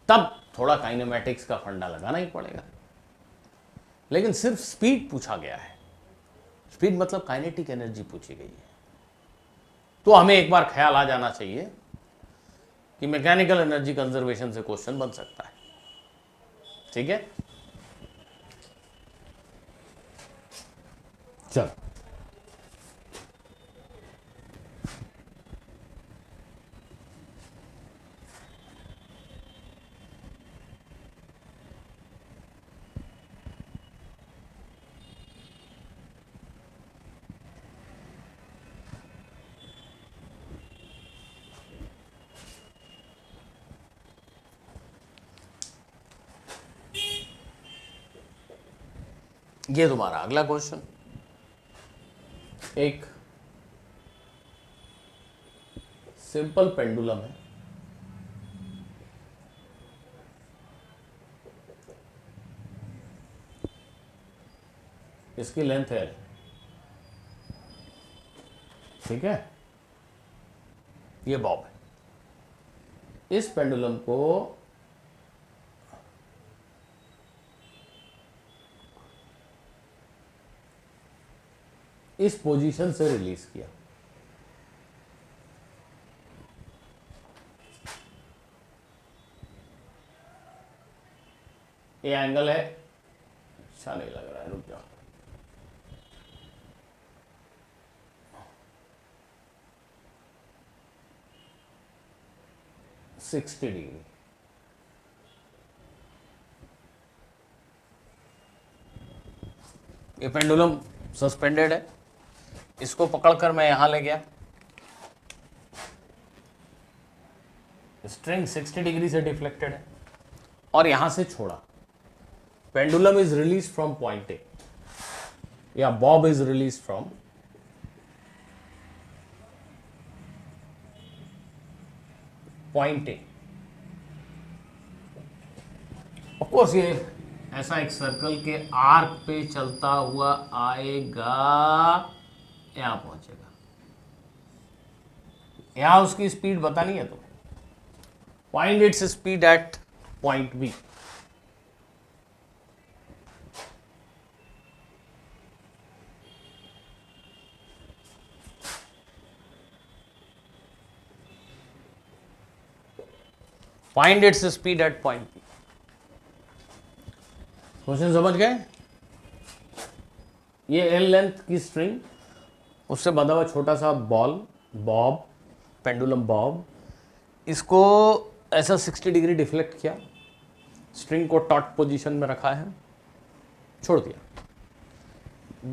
तब थोड़ा काइनेमैटिक्स का फंडा लगाना ही पड़ेगा। लेकिन सिर्फ स्पीड पूछा गया है, स्पीड मतलब काइनेटिक एनर्जी पूछी गई है, तो हमें एक बार ख्याल आ जाना चाहिए कि मैकेनिकल एनर्जी कंजर्वेशन से क्वेश्चन बन सकता है। ठीक है, चल ये तुम्हारा अगला क्वेश्चन, एक सिंपल पेंडुलम है, इसकी लेंथ है, ठीक है, ये बॉब है। इस पेंडुलम को इस पोजीशन से रिलीज किया, ये एंगल है, अच्छा नहीं लग रहा है, रुक जाओ, $60 ये पेंडुलम सस्पेंडेड है, इसको पकड़कर मैं यहां ले गया, स्ट्रिंग 60 डिग्री से डिफ्लेक्टेड है और यहां से छोड़ा, pendulum is release from point A, या bob is release from point A. Of course ये ऐसा एक सर्कल के आर्क पे चलता हुआ आएगा, यहां पहुंचेगा, यहां उसकी स्पीड बतानी है तो find its speed eight point B. Find its speed at point P. Question समझ गए? ये L लेंथ की स्ट्रिंग, उससे बंधा हुआ छोटा सा बॉब, पेंडुलम बॉब, इसको ऐसा 60 डिग्री डिफ्लेक्ट किया, स्ट्रिंग को टॉट पोजीशन में रखा है, छोड़ दिया।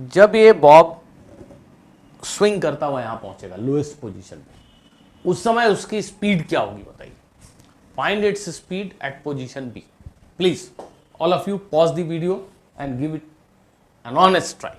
जब ये बॉब स्विंग करता हुआ यहां पहुंचेगा लोएस्ट पोजीशन पे, उस समय उसकी स्पीड क्या होगी बताइए? Find its speed at position B. Please all of you pause the video and give it an honest try.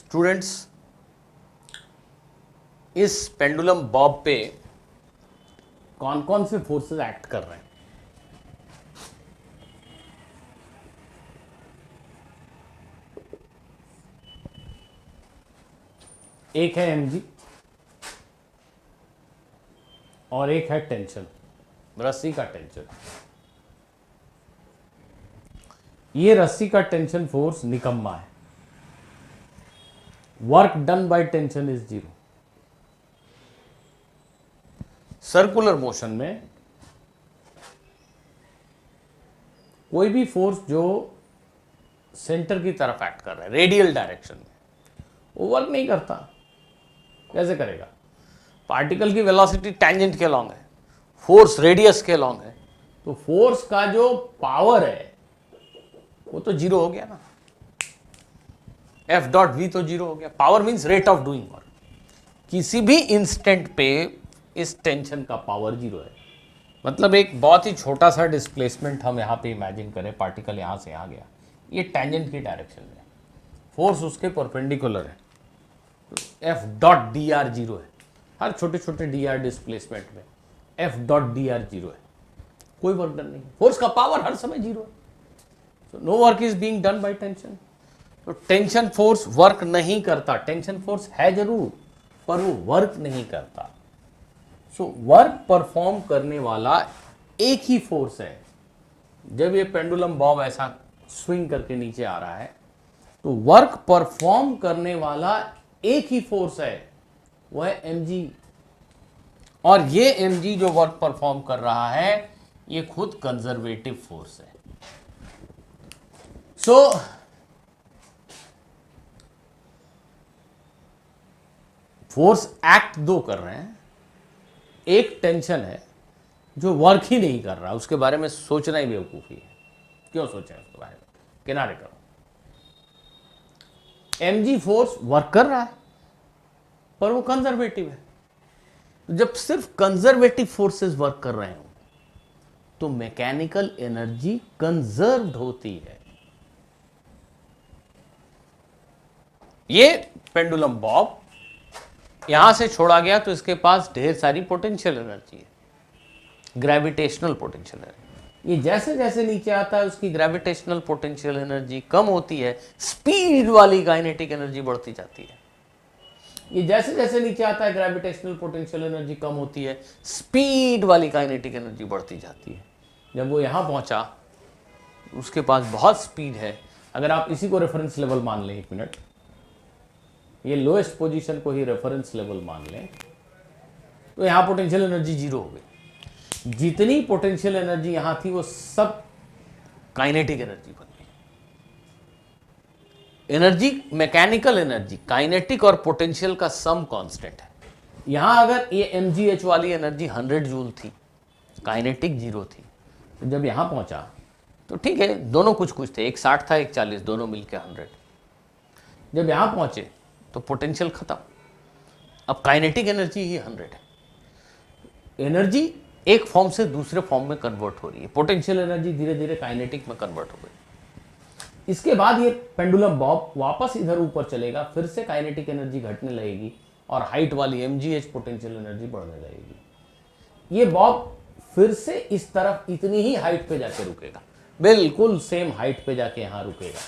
Students, इस पेंडुलम बॉब पे कौन कौन से फोर्सेस एक्ट कर रहे हैं? एक है mg और एक है टेंशन, रस्सी का टेंशन। ये रस्सी का टेंशन फोर्स निकम्मा है। Work done by tension is 0। Circular motion में कोई भी फोर्स जो सेंटर की तरफ एक्ट कर रहा है रेडियल डायरेक्शन में, वो वर्क नहीं करता। कैसे करेगा? पार्टिकल की वेलोसिटी टेंजेंट के लॉन्ग है, फोर्स रेडियस के लॉन्ग है, तो फोर्स का जो पावर है वो तो 0 हो गया ना। F.V तो 0 हो गया। Power means rate of doing work. किसी भी इंस्टेंट पे इस टेंशन का पावर 0 है। मतलब एक बहुत ही छोटा सा डिस्प्लेसमेंट हम यहाँ पे इमेजिन करें, पार्टिकल यहाँ से यहाँ गया, ये टेंजेंट की डायरेक्शन में, फोर्स उसके परपेंडिकुलर है, तो F.dr 0 है। हर छोटे छोटे dr डिस्प्लेसमेंट में F.dr 0 है, कोई वर्क डन नहीं। फोर्स का पावर हर समय 0 है, so no work is being done by tension। तो टेंशन फोर्स वर्क नहीं करता। टेंशन फोर्स है जरूर, पर वो वर्क नहीं करता। सो वर्क परफॉर्म करने वाला एक ही फोर्स है। जब ये पेंडुलम बॉब ऐसा स्विंग करके नीचे आ रहा है, तो वर्क परफॉर्म करने वाला एक ही फोर्स है, वो है mg। और ये mg जो वर्क परफॉर्म कर रहा है, ये खुद कंजर्वेटिव फोर्स है। सो फोर्स एक्ट 2 कर रहे हैं। एक टेंशन है जो वर्क ही नहीं कर रहा, उसके बारे में सोचना ही बेवकूफी है। क्यों सोचें उसके बारे में? किनारे करो। mg फोर्स वर्क कर रहा है, पर वो कंजर्वेटिव है। जब सिर्फ कंजर्वेटिव फोर्सेस वर्क कर रहे हो, तो मैकेनिकल एनर्जी कंजर्व्ड होती है। ये पेंडुलम बॉब यहां से छोड़ा गया, तो इसके पास ढेर सारी पोटेंशियल एनर्जी है, ग्रेविटेशनल पोटेंशियल एनर्जी। ये जैसे जैसे नीचे आता है, उसकी ग्रेविटेशनल पोटेंशियल एनर्जी कम होती है, स्पीड वाली काइनेटिक एनर्जी बढ़ती जाती है। ये जैसे जैसे नीचे आता है, ग्रेविटेशनल पोटेंशियल एनर्जी कम होती है, स्पीड वाली काइनेटिक एनर्जी बढ़ती जाती है। जब वो यहां पहुंचा, उसके पास बहुत स्पीड है। अगर आप इसी को रेफरेंस लेवल मान लें, 1 मिनट, ये लोएस्ट पोजीशन को ही रेफरेंस लेवल मान लें, तो यहां पोटेंशियल एनर्जी 0 हो गई। जितनी पोटेंशियल एनर्जी यहां थी, वो सब काइनेटिक एनर्जी बन गई। एनर्जी, मैकेनिकल एनर्जी, काइनेटिक और पोटेंशियल का सम कांस्टेंट है। यहां अगर ये mgh वाली एनर्जी 100 जूल थी, काइनेटिक 0 थी, तो जब यहां पहुंचा तो ठीक है, दोनों कुछ कुछ थे, एक 60 था, एक 40, दोनों मिलकर 100। जब यहां पहुंचे तो पोटेंशियल खत्म, अब काइनेटिक एनर्जी ही 100 है। एनर्जी एक फॉर्म से दूसरे फॉर्म में कन्वर्ट हो रही है, पोटेंशियल एनर्जी धीरे धीरे काइनेटिक में कन्वर्ट हो गई। इसके बाद ये पेंडुलम बॉब वापस इधर ऊपर चलेगा, फिर से काइनेटिक एनर्जी घटने लगेगी और हाइट वाली mgh पोटेंशियल एनर्जी बढ़ने लगेगी। ये बॉब फिर से इस तरफ इतनी ही हाइट पे जाके रुकेगा, बिल्कुल सेम हाइट पे जाके यहां रुकेगा।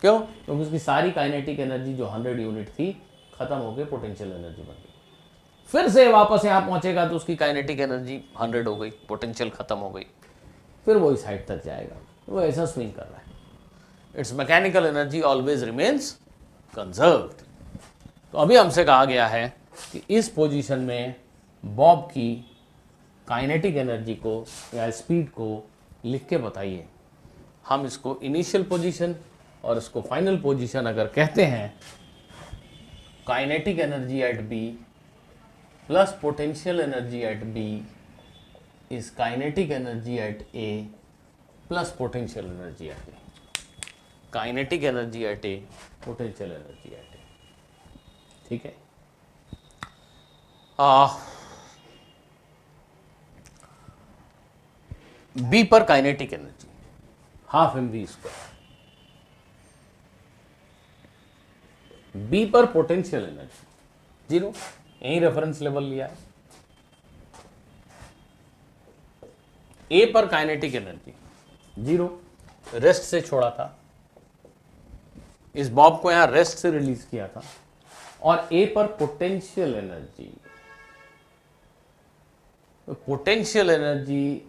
क्यों? क्योंकि उसकी सारी काइनेटिक एनर्जी जो 100 यूनिट थी खत्म होकर पोटेंशियल एनर्जी बन गई। फिर से वापस यहां पहुंचेगा तो उसकी काइनेटिक एनर्जी 100 हो गई, पोटेंशियल खत्म हो गई, फिर वो इस हाइट तक जाएगा। वो ऐसा स्विंग कर रहा है। It's mechanical energy always remains conserved. तो अभी हमसे कहा गया है कि इस पोजीशन में बॉब की काइनेटिक एनर्जी को या स्पीड को लिख के बताइए। हम इसको इनिशियल पोजीशन और इसको फाइनल पोजीशन अगर कहते हैं, kinetic energy at B plus potential energy at B is kinetic energy at A plus potential energy at A. Kinetic energy at A, potential energy at A. ठीक है। B पर kinetic energy half mv square, B पर potential energy 0, यही reference level लिया है। ए पर kinetic energy 0, rest से छोड़ा था, इस बॉब को यहां रेस्ट से रिलीज किया था। और ए पर potential energy, potential energy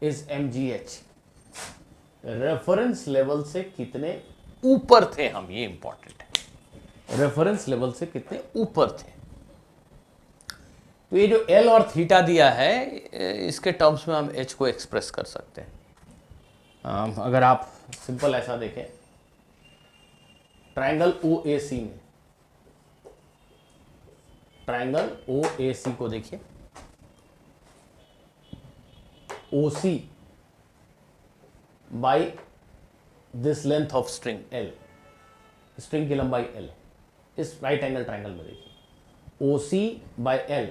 is mgh। Reference level से कितने ऊपर थे हम, ये इंपॉर्टेंट है। रेफरेंस लेवल से कितने ऊपर थे। तो ये जो L और थीटा दिया है, इसके टर्म्स में हम H को एक्सप्रेस कर सकते हैं। अगर आप सिंपल ऐसा देखें, ट्रायंगल OAC में, ट्रायंगल OAC को देखिए, OC by this length of string L, string की लंबाई L, इस राइट एंगल ट्रायंगल में देखिए, OC by L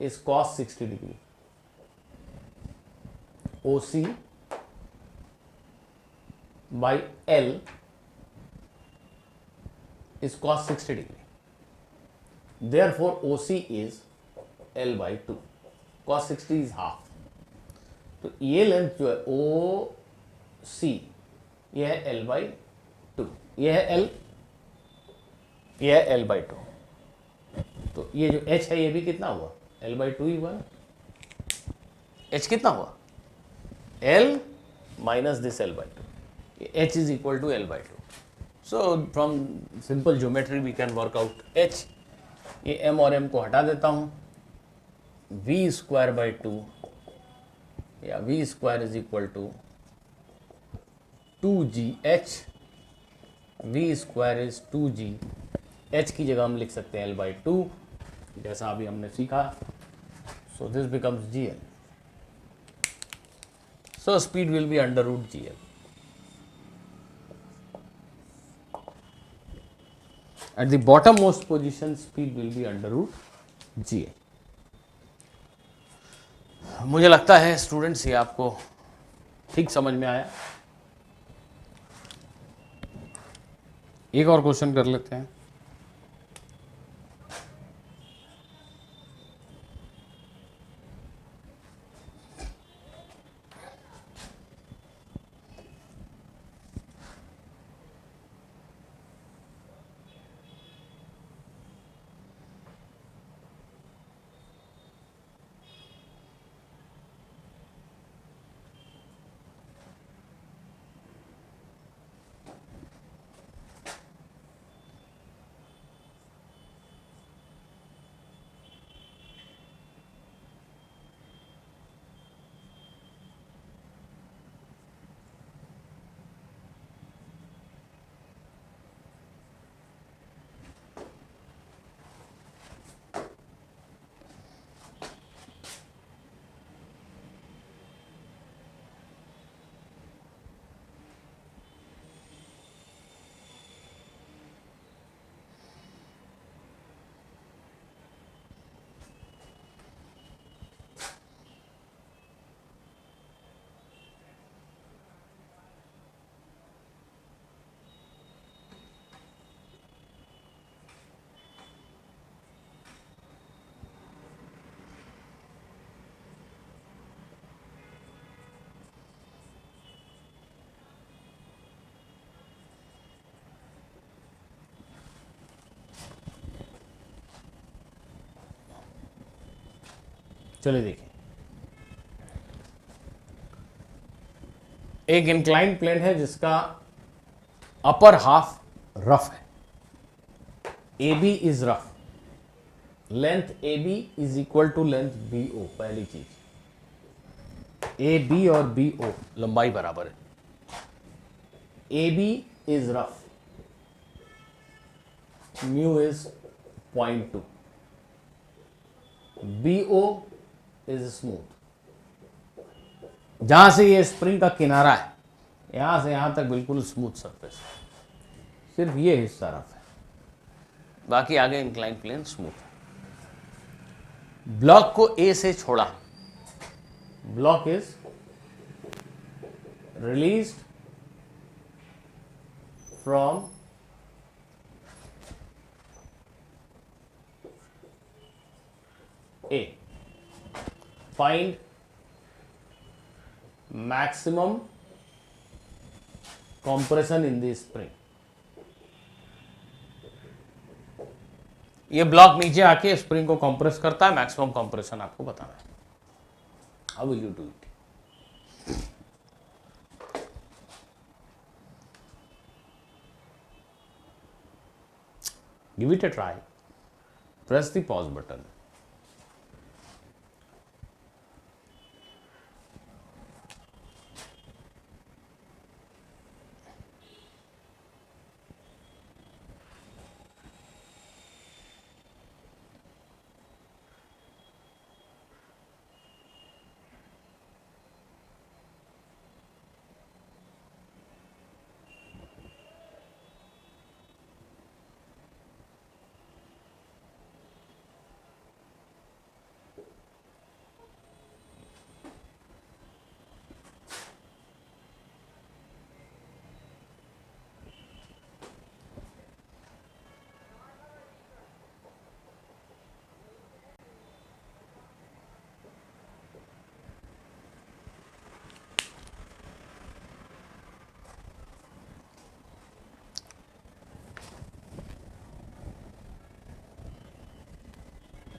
is cos 60 degree. OC by L is cos 60 degree. Therefore, OC is L by 2. Cos 60 is half. तो ये length जो है OC, ये है L by 2, ये है L, ये है L by 2। तो ये जो H है ये भी कितना हुआ, L by 2 ही हुआ ना। H कितना हुआ, L minus this L by 2. H is equal to L by 2. So from simple geometry we can work out H. ये M और M को हटा देता हूँ, V square by 2 या V square is equal to 2GH. V square is 2G. H की जगह हम लिख सकते हैं L by 2, जैसा अभी हमने सीखा। So this becomes GL. So speed will be under root GL. At the bottommost position, speed will be under root GA. मुझे लगता है स्टूडेंट्स ये आपको ठीक समझ में आया। एक और क्वेश्चन कर लेते हैं। चलिए देखिए, एक इंक्लाइंड प्लेन है जिसका अपर हाफ रफ है, A B is rough, length A B is equal to length B O. पहली चीज, ए बी और बी ओ लंबाई बराबर है। A B is rough, mu is 0.2, B O is smooth. जहां से ये स्प्रिंग का किनारा है, यहां से यहां तक बिल्कुल स्मूथ सरफेस है, सिर्फ ये हिस्सा रफ है, बाकी आगे इंक्लाइन प्लेन स्मूथ है। ब्लॉक को ए से छोड़ा, block is released from A, find maximum compression in the spring। ये ब्लॉक नीचे आके स्प्रिंग को कंप्रेस करता है, मैक्सिमम कंप्रेशन आपको बताना है। How will you do it? Give it a try, press the pause button.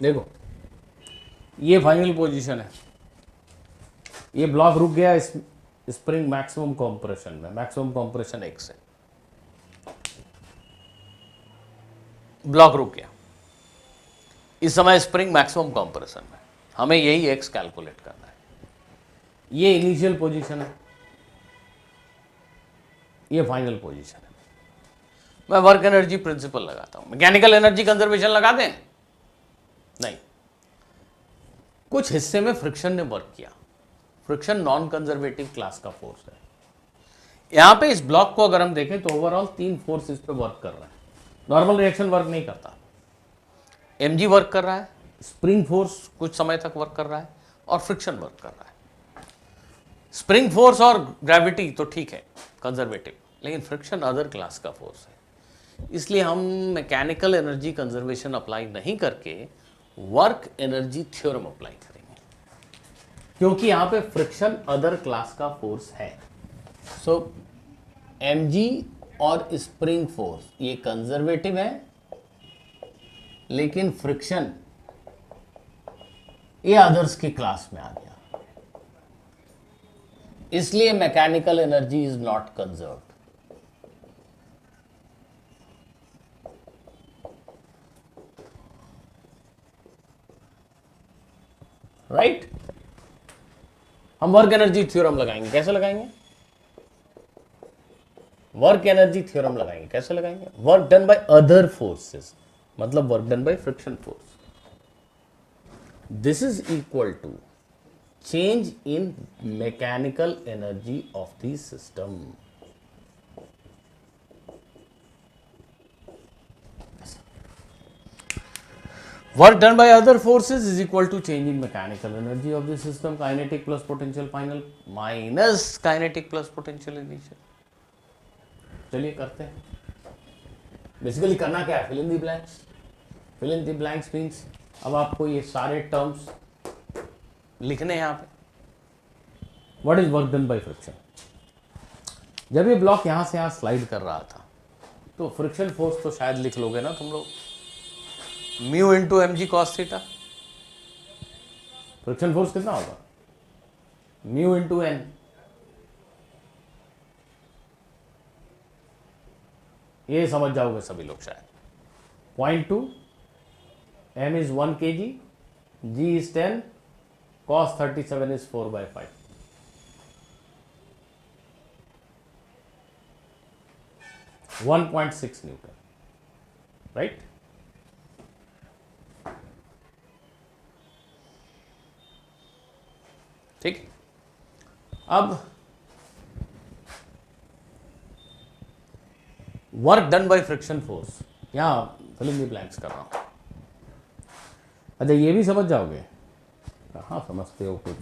देखो, ये फाइनल पोजीशन है, ये ब्लॉक रुक गया इस स्प्रिंग मैक्सिमम कंप्रेशन में, मैक्सिमम कंप्रेशन एक से ब्लॉक रुक गया, इस समय स्प्रिंग मैक्सिमम कंप्रेशन में, हमें यही एक्स कैलकुलेट करना है। ये इनिशियल पोजीशन है, ये फाइनल पोजीशन है। मैं वर्क एनर्जी प्रिंसिपल लगाता हूं, मैकेनिकल एनर्जी कंजर्वेशन लगा दें? नहीं, कुछ हिस्से में फ्रिक्शन ने वर्क किया, फ्रिक्शन नॉन कंजर्वेटिव क्लास का फोर्स है। यहां पे इस ब्लॉक को अगर हम देखें तो ओवरऑल 3 फोर्स इस पे वर्क कर रहा है। नॉर्मल रिएक्शन वर्क नहीं करता, mg वर्क कर रहा है, स्प्रिंग फोर्स कुछ समय तक वर्क कर रहा है, और फ्रिक्शन वर्क कर रहा है। स्प्रिंग फोर्स और ग्रेविटी तो ठीक है कंजर्वेटिव, लेकिन फ्रिक्शन अदर क्लास का फोर्स है। इसलिए हम मैकेनिकल एनर्जी कंजर्वेशन अप्लाई नहीं करके वर्क एनर्जी थ्योरम अप्लाई करेंगे, क्योंकि यहां पे फ्रिक्शन अदर क्लास का फोर्स है। सो mg और स्प्रिंग फोर्स ये कंजर्वेटिव है, लेकिन फ्रिक्शन ये अदर्स की क्लास में आ गया, इसलिए mechanical energy is not conserved. Right? हम वर्क एनर्जी थ्योरम लगाएंगे, कैसे लगाएंगे? वर्क एनर्जी थ्योरम लगाएंगे, कैसे लगाएंगे? Work done by other forces, मतलब work done by friction force, this is equal to change in mechanical energy of the system. Work done by other forces is equal to change in mechanical energy of the system, kinetic plus potential final minus kinetic plus potential initial। चलिए करते हैं। Basically करना क्या है? Fill in the blanks. Fill in the blanks means अब आपको ये सारे टर्म्स लिखने हैं यहाँ पे। What is work done by friction? जब ये ब्लॉक यहाँ से यहाँ स्लाइड कर रहा था तो फ्रिक्शन फोर्स तो शायद लिख लोगे ना तुम लोग, mu into m g cos theta. Friction force कितना होगा, म्यू इंटू एन। ये समझ जाओगे सभी लोग शायद। 0.2, m is 1 kg, g is 10, cos 37 is 4/5. (1.6 Newton), right? ठीक। अब work done by friction force, यहां फिलिंग द ब्लैंक्स कर रहा हूं। अच्छा, ये भी समझ जाओगे, कहां समझते हो कुछ।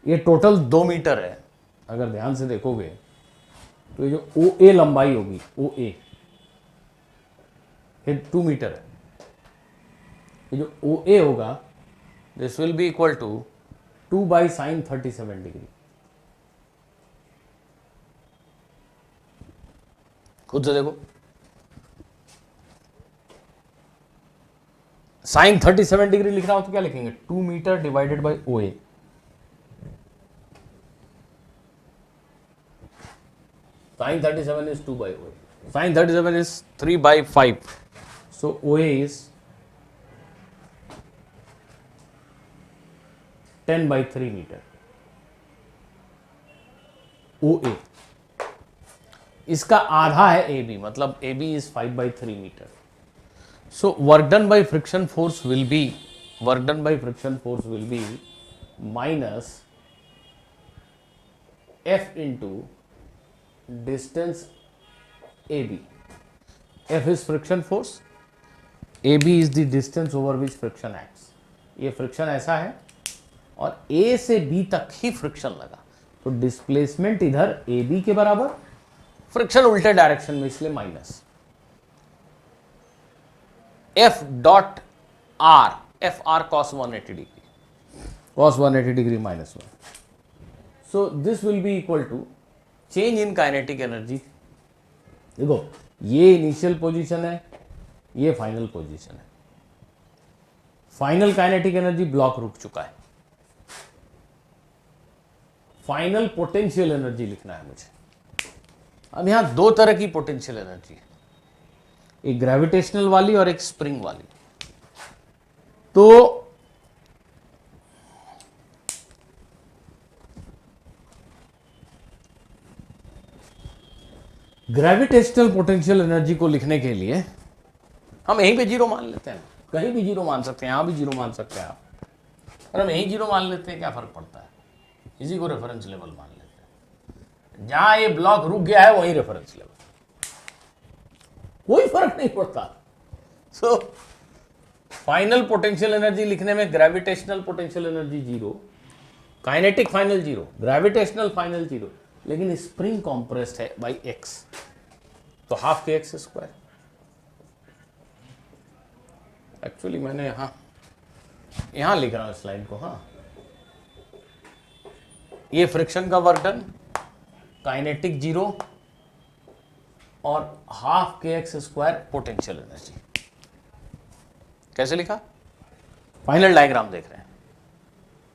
ये टोटल 2 मीटर है। अगर ध्यान से देखोगे तो ये जो OA लंबाई होगी, OA ये 2 मीटर है। ये जो OA होगा, this will be equal to 2/sin 37 degree. खुद से देखो, sin 37 डिग्री लिख रहा हूं तो क्या लिखेंगे, 2 metre divided by OA। sin 37 is 2/OA. Sin 37 is 3/5. So OA is 10/3 meter. OA इसका आधा है AB, मतलब AB is 5/3 meter. So work done by friction force will be minus F into distance AB. F is friction force, AB is the distance over which friction acts. ये friction ऐसा है और A से B तक ही friction लगा, तो displacement इधर AB के बराबर, फ्रिक्शन उल्टे डायरेक्शन में, इसलिए minus F dot R, FR cos 180 degree, cos 180 degree minus 1. So this will be equal to change in kinetic energy. देखो, ये इनिशियल पोजीशन है, ये फाइनल पोजीशन है। फाइनल काइनेटिक एनर्जी, ब्लॉक रुक चुका है। फाइनल पोटेंशियल एनर्जी लिखना है मुझे। अब यहां 2 तरह की पोटेंशियल एनर्जी है, एक ग्रेविटेशनल वाली और एक स्प्रिंग वाली। तो ग्रेविटेशनल पोटेंशियल एनर्जी को लिखने के लिए हम यहीं पे जीरो मान लेते हैं, कहीं भी जीरो मान सकते हैं, यहां भी जीरो मान सकते हैं आप, और हम यहीं जीरो मान लेते हैं, क्या फर्क पड़ता है, इसी को रेफरेंस लेवल मान लेते हैं। जहां ये ब्लॉक रुक गया है वहीं रेफरेंस लेवल, कोई फर्क नहीं पड़ता। सो फाइनल पोटेंशियल एनर्जी लिखने में gravitational potential energy zero, kinetic final zero, gravitational final zero, लेकिन स्प्रिंग कॉम्प्रेस्ड है बाई x, तो हाफ के एक्स स्क्वायर। एक्चुअली मैंने यहां लिख रहा हूं स्लाइड को। ये फ्रिक्शन का वर्क डन, काइनेटिक जीरो और हाफ के एक्स स्क्वायर पोटेंशियल एनर्जी। कैसे लिखा, फाइनल डायग्राम देख रहे हैं।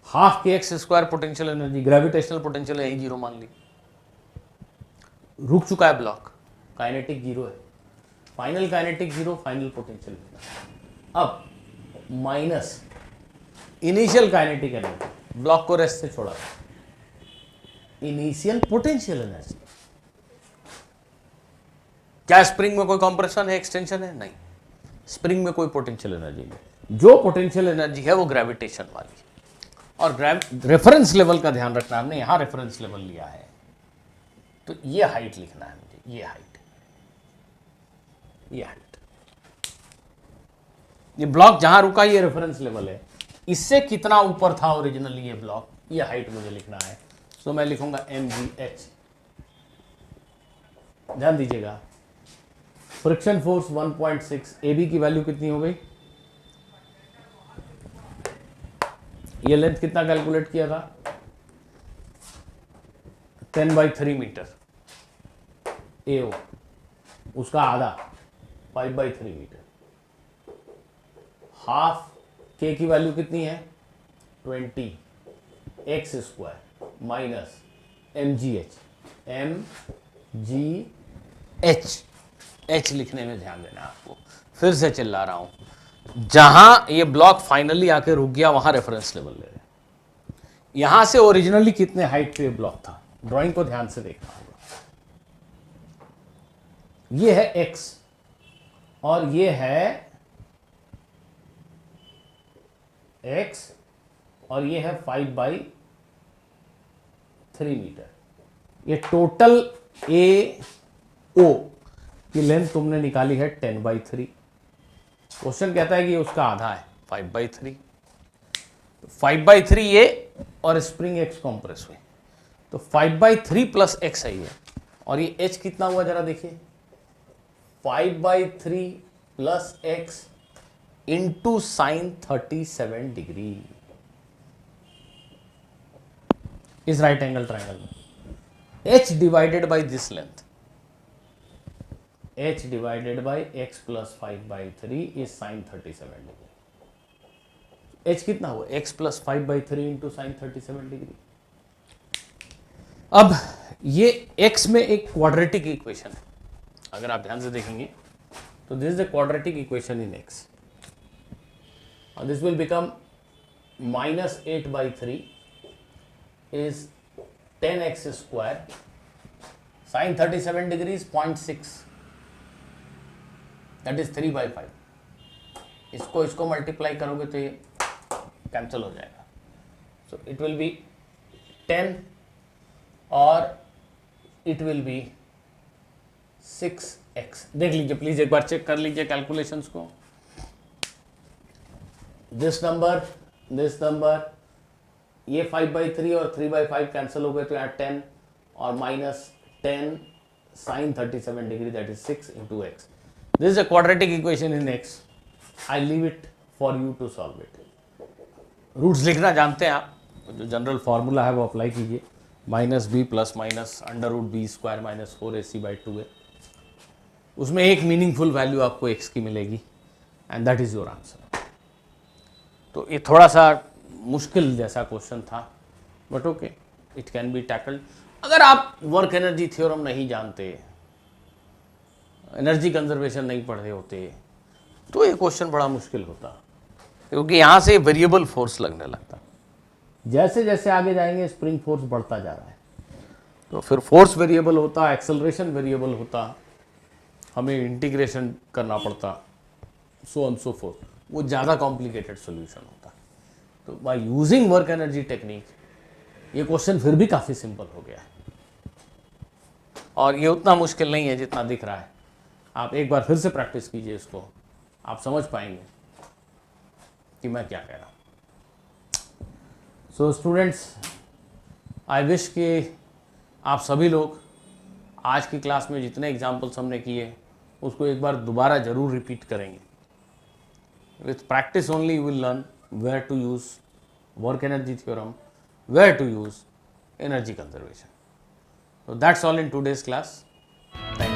हाफ के X square potential energy, gravitational potential यही जीरो मान ली, रुक चुका है ब्लॉक, काइनेटिक जीरो है, final kinetic zero, final potential. अब minus initial kinetic energy, block को रेस्ट से छोड़ा, इनिशियल पोटेंशियल एनर्जी। क्या स्प्रिंग में कोई कंप्रेशन है, एक्सटेंशन है? नहीं, स्प्रिंग में कोई पोटेंशियल एनर्जी नहीं। जो पोटेंशियल एनर्जी है वो ग्रेविटेशन वाली। और रेफरेंस लेवल का ध्यान रखना, हमने यहां रेफरेंस लेवल लिया है, तो ये हाइट लिखना है मुझे, ये हाइट, ये हाइट। ये ब्लॉक जहां रुका ये रेफरेंस लेवल है, इससे कितना ऊपर था ओरिजिनली ये ब्लॉक, ये हाइट मुझे लिखना है। तो मैं लिखूंगा mgh। ध्यान दीजिएगा, फ्रिक्शन फोर्स 1.6, AB की वैल्यू कितनी हो गई, ये लेंथ कितना कैलकुलेट किया था, 10/3 मीटर AO। उसका आधा 5/3 मीटर। हाफ के की वैल्यू कितनी है 20x² माइनस mgh। h लिखने में ध्यान देना आपको, फिर से चिल्ला रहा हूं, जहां ये ब्लॉक फाइनली आके रुक गया वहां रेफरेंस लेवल ले रहे। यहां से ओरिजिनली कितने हाइट पे ब्लॉक था, ड्राइंग को ध्यान से देखना होगा। ये है x और ये है x और ये है 5/3 मीटर। ये टोटल AO की लेंथ तुमने निकाली है 10/3। क्वेश्चन कहता है कि उसका आधा है 5/3। 5/3 ये और स्प्रिंग x कॉम्प्रेस हुई, तो 5/3 प्लस x है ये, और ये h कितना हुआ जरा देखिए 5/3 plus x into sine 37 degree इस राइट एंगल ट्राइंगल में। h divided by this length, h divided by x plus 5/3 is sine 37 degree. h कितना हुआ x plus 5/3 into sine 37 degree. अब ये x में एक क्वाड्रेटिक इक्वेशन है, अगर आप ध्यान से देखेंगे तो this is a quadratic equation in x, और this will become -8/3 is 10x², sin 37 degrees 0.6, that is 3/5। इसको मल्टीप्लाई करोगे तो ये कैंसिल हो जाएगा, सो इट विल बी 10 और इट विल बी 6x। देख लीजिए प्लीज, एक बार चेक कर लीजिए कैलकुलेशंस को। दिस नंबर ये 5/3 और 3/5 कैंसिल हो गए, तो यहाँ 10 और -10 sin 37 degree, that is 6 into x। This is a quadratic equation in x। I leave it for you to solve it. Roots लिखना जानते हैं आप, जो जनरल फॉर्मूला है वो अप्लाई कीजिए, -b plus minus √b² - 4ac/2a। उसमें एक मीनिंगफुल वैल्यू आपको x की मिलेगी and that is your answer. तो ये थोड़ा सा मुश्किल जैसा क्वेश्चन था, but okay, it can be tackled. अगर आप वर्क एनर्जी थ्योरम नहीं जानते, एनर्जी कंजर्वेशन नहीं पढ़े होते, तो ये क्वेश्चन बड़ा मुश्किल होता, क्योंकि यहाँ से वेरिएबल फोर्स लगने लगता। जैसे जैसे आगे जाएंगे स्प्रिंग फोर्स बढ़ता जा रहा है, तो फिर फोर्स वेरिएबल होता, एक्सेलरेशन वेरिएबल होता, हमें इंटीग्रेशन करना पड़ता, सो ऑन सो फोर्थ, वो ज़्यादा कॉम्प्लिकेटेड सोल्यूशन होता। तो by using work energy technique ये क्वेश्चन फिर भी काफ़ी सिंपल हो गया है, और ये उतना मुश्किल नहीं है जितना दिख रहा है। आप एक बार फिर से प्रैक्टिस कीजिए इसको, आप समझ पाएंगे कि मैं क्या कह रहा हूँ। सो स्टूडेंट्स, आई विश कि आप सभी लोग आज की क्लास में जितने एग्जाम्पल्स हमने किए उसको एक बार दोबारा ज़रूर रिपीट करेंगे। With practice only you will learn where to use work energy theorem, where to use energy conservation. So that's all in today's class. Thank you.